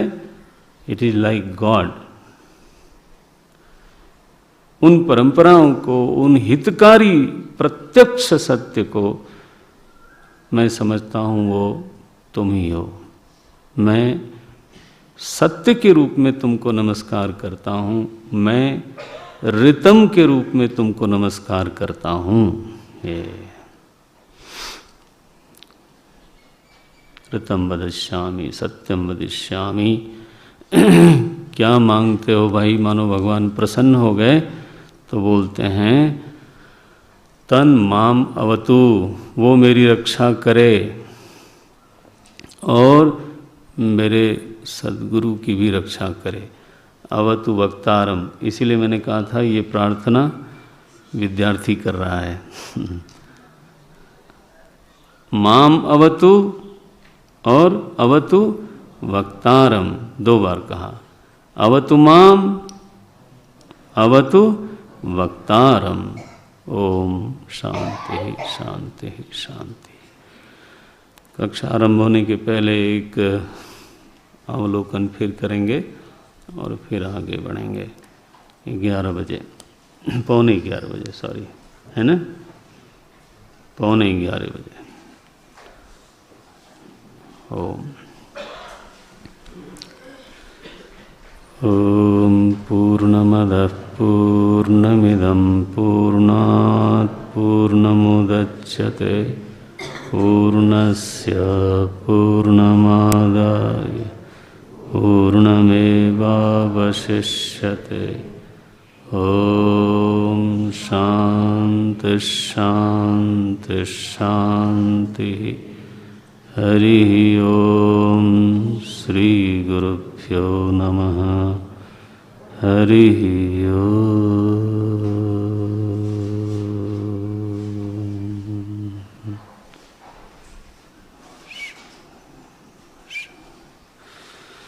इट इज लाइक गॉड। उन परंपराओं को, उन हितकारी प्रत्यक्ष सत्य को मैं समझता हूं वो तुम ही हो। मैं सत्य के रूप में तुमको नमस्कार करता हूं, मैं ऋतम के रूप में तुमको नमस्कार करता हूं। ये ऋतम वदिष्यामि, सत्यम वदिष्यामि। क्या मांगते हो भाई? मानो भगवान प्रसन्न हो गए तो बोलते हैं तन माम अवतु, वो मेरी रक्षा करे और मेरे सद्गुरु की भी रक्षा करे। अवतु वक्तारम, इसीलिए मैंने कहा था ये प्रार्थना विद्यार्थी कर रहा है। माम अवतु और अवतु वक्तारम, 2 बार कहा। अवतु माम, अवतु वक्तारम। ओम शांति शांति शांति। कक्षा आरंभ होने के पहले एक अवलोकन फिर करेंगे और फिर आगे बढ़ेंगे। 11 बजे, पौने 11 बजे, सॉरी, है ना, पौने 11 बजे। ओम ओम पूर्णमदः पूर्णमिदं पूर्णात् पूर्णमुदच्यते पूर्णस्य पूर्णमादाय पूर्णमेवावशिष्यते। ओम शांति शांति शांति। हरि ओम। श्री गुरुभ्यो नमः। हरि ओम।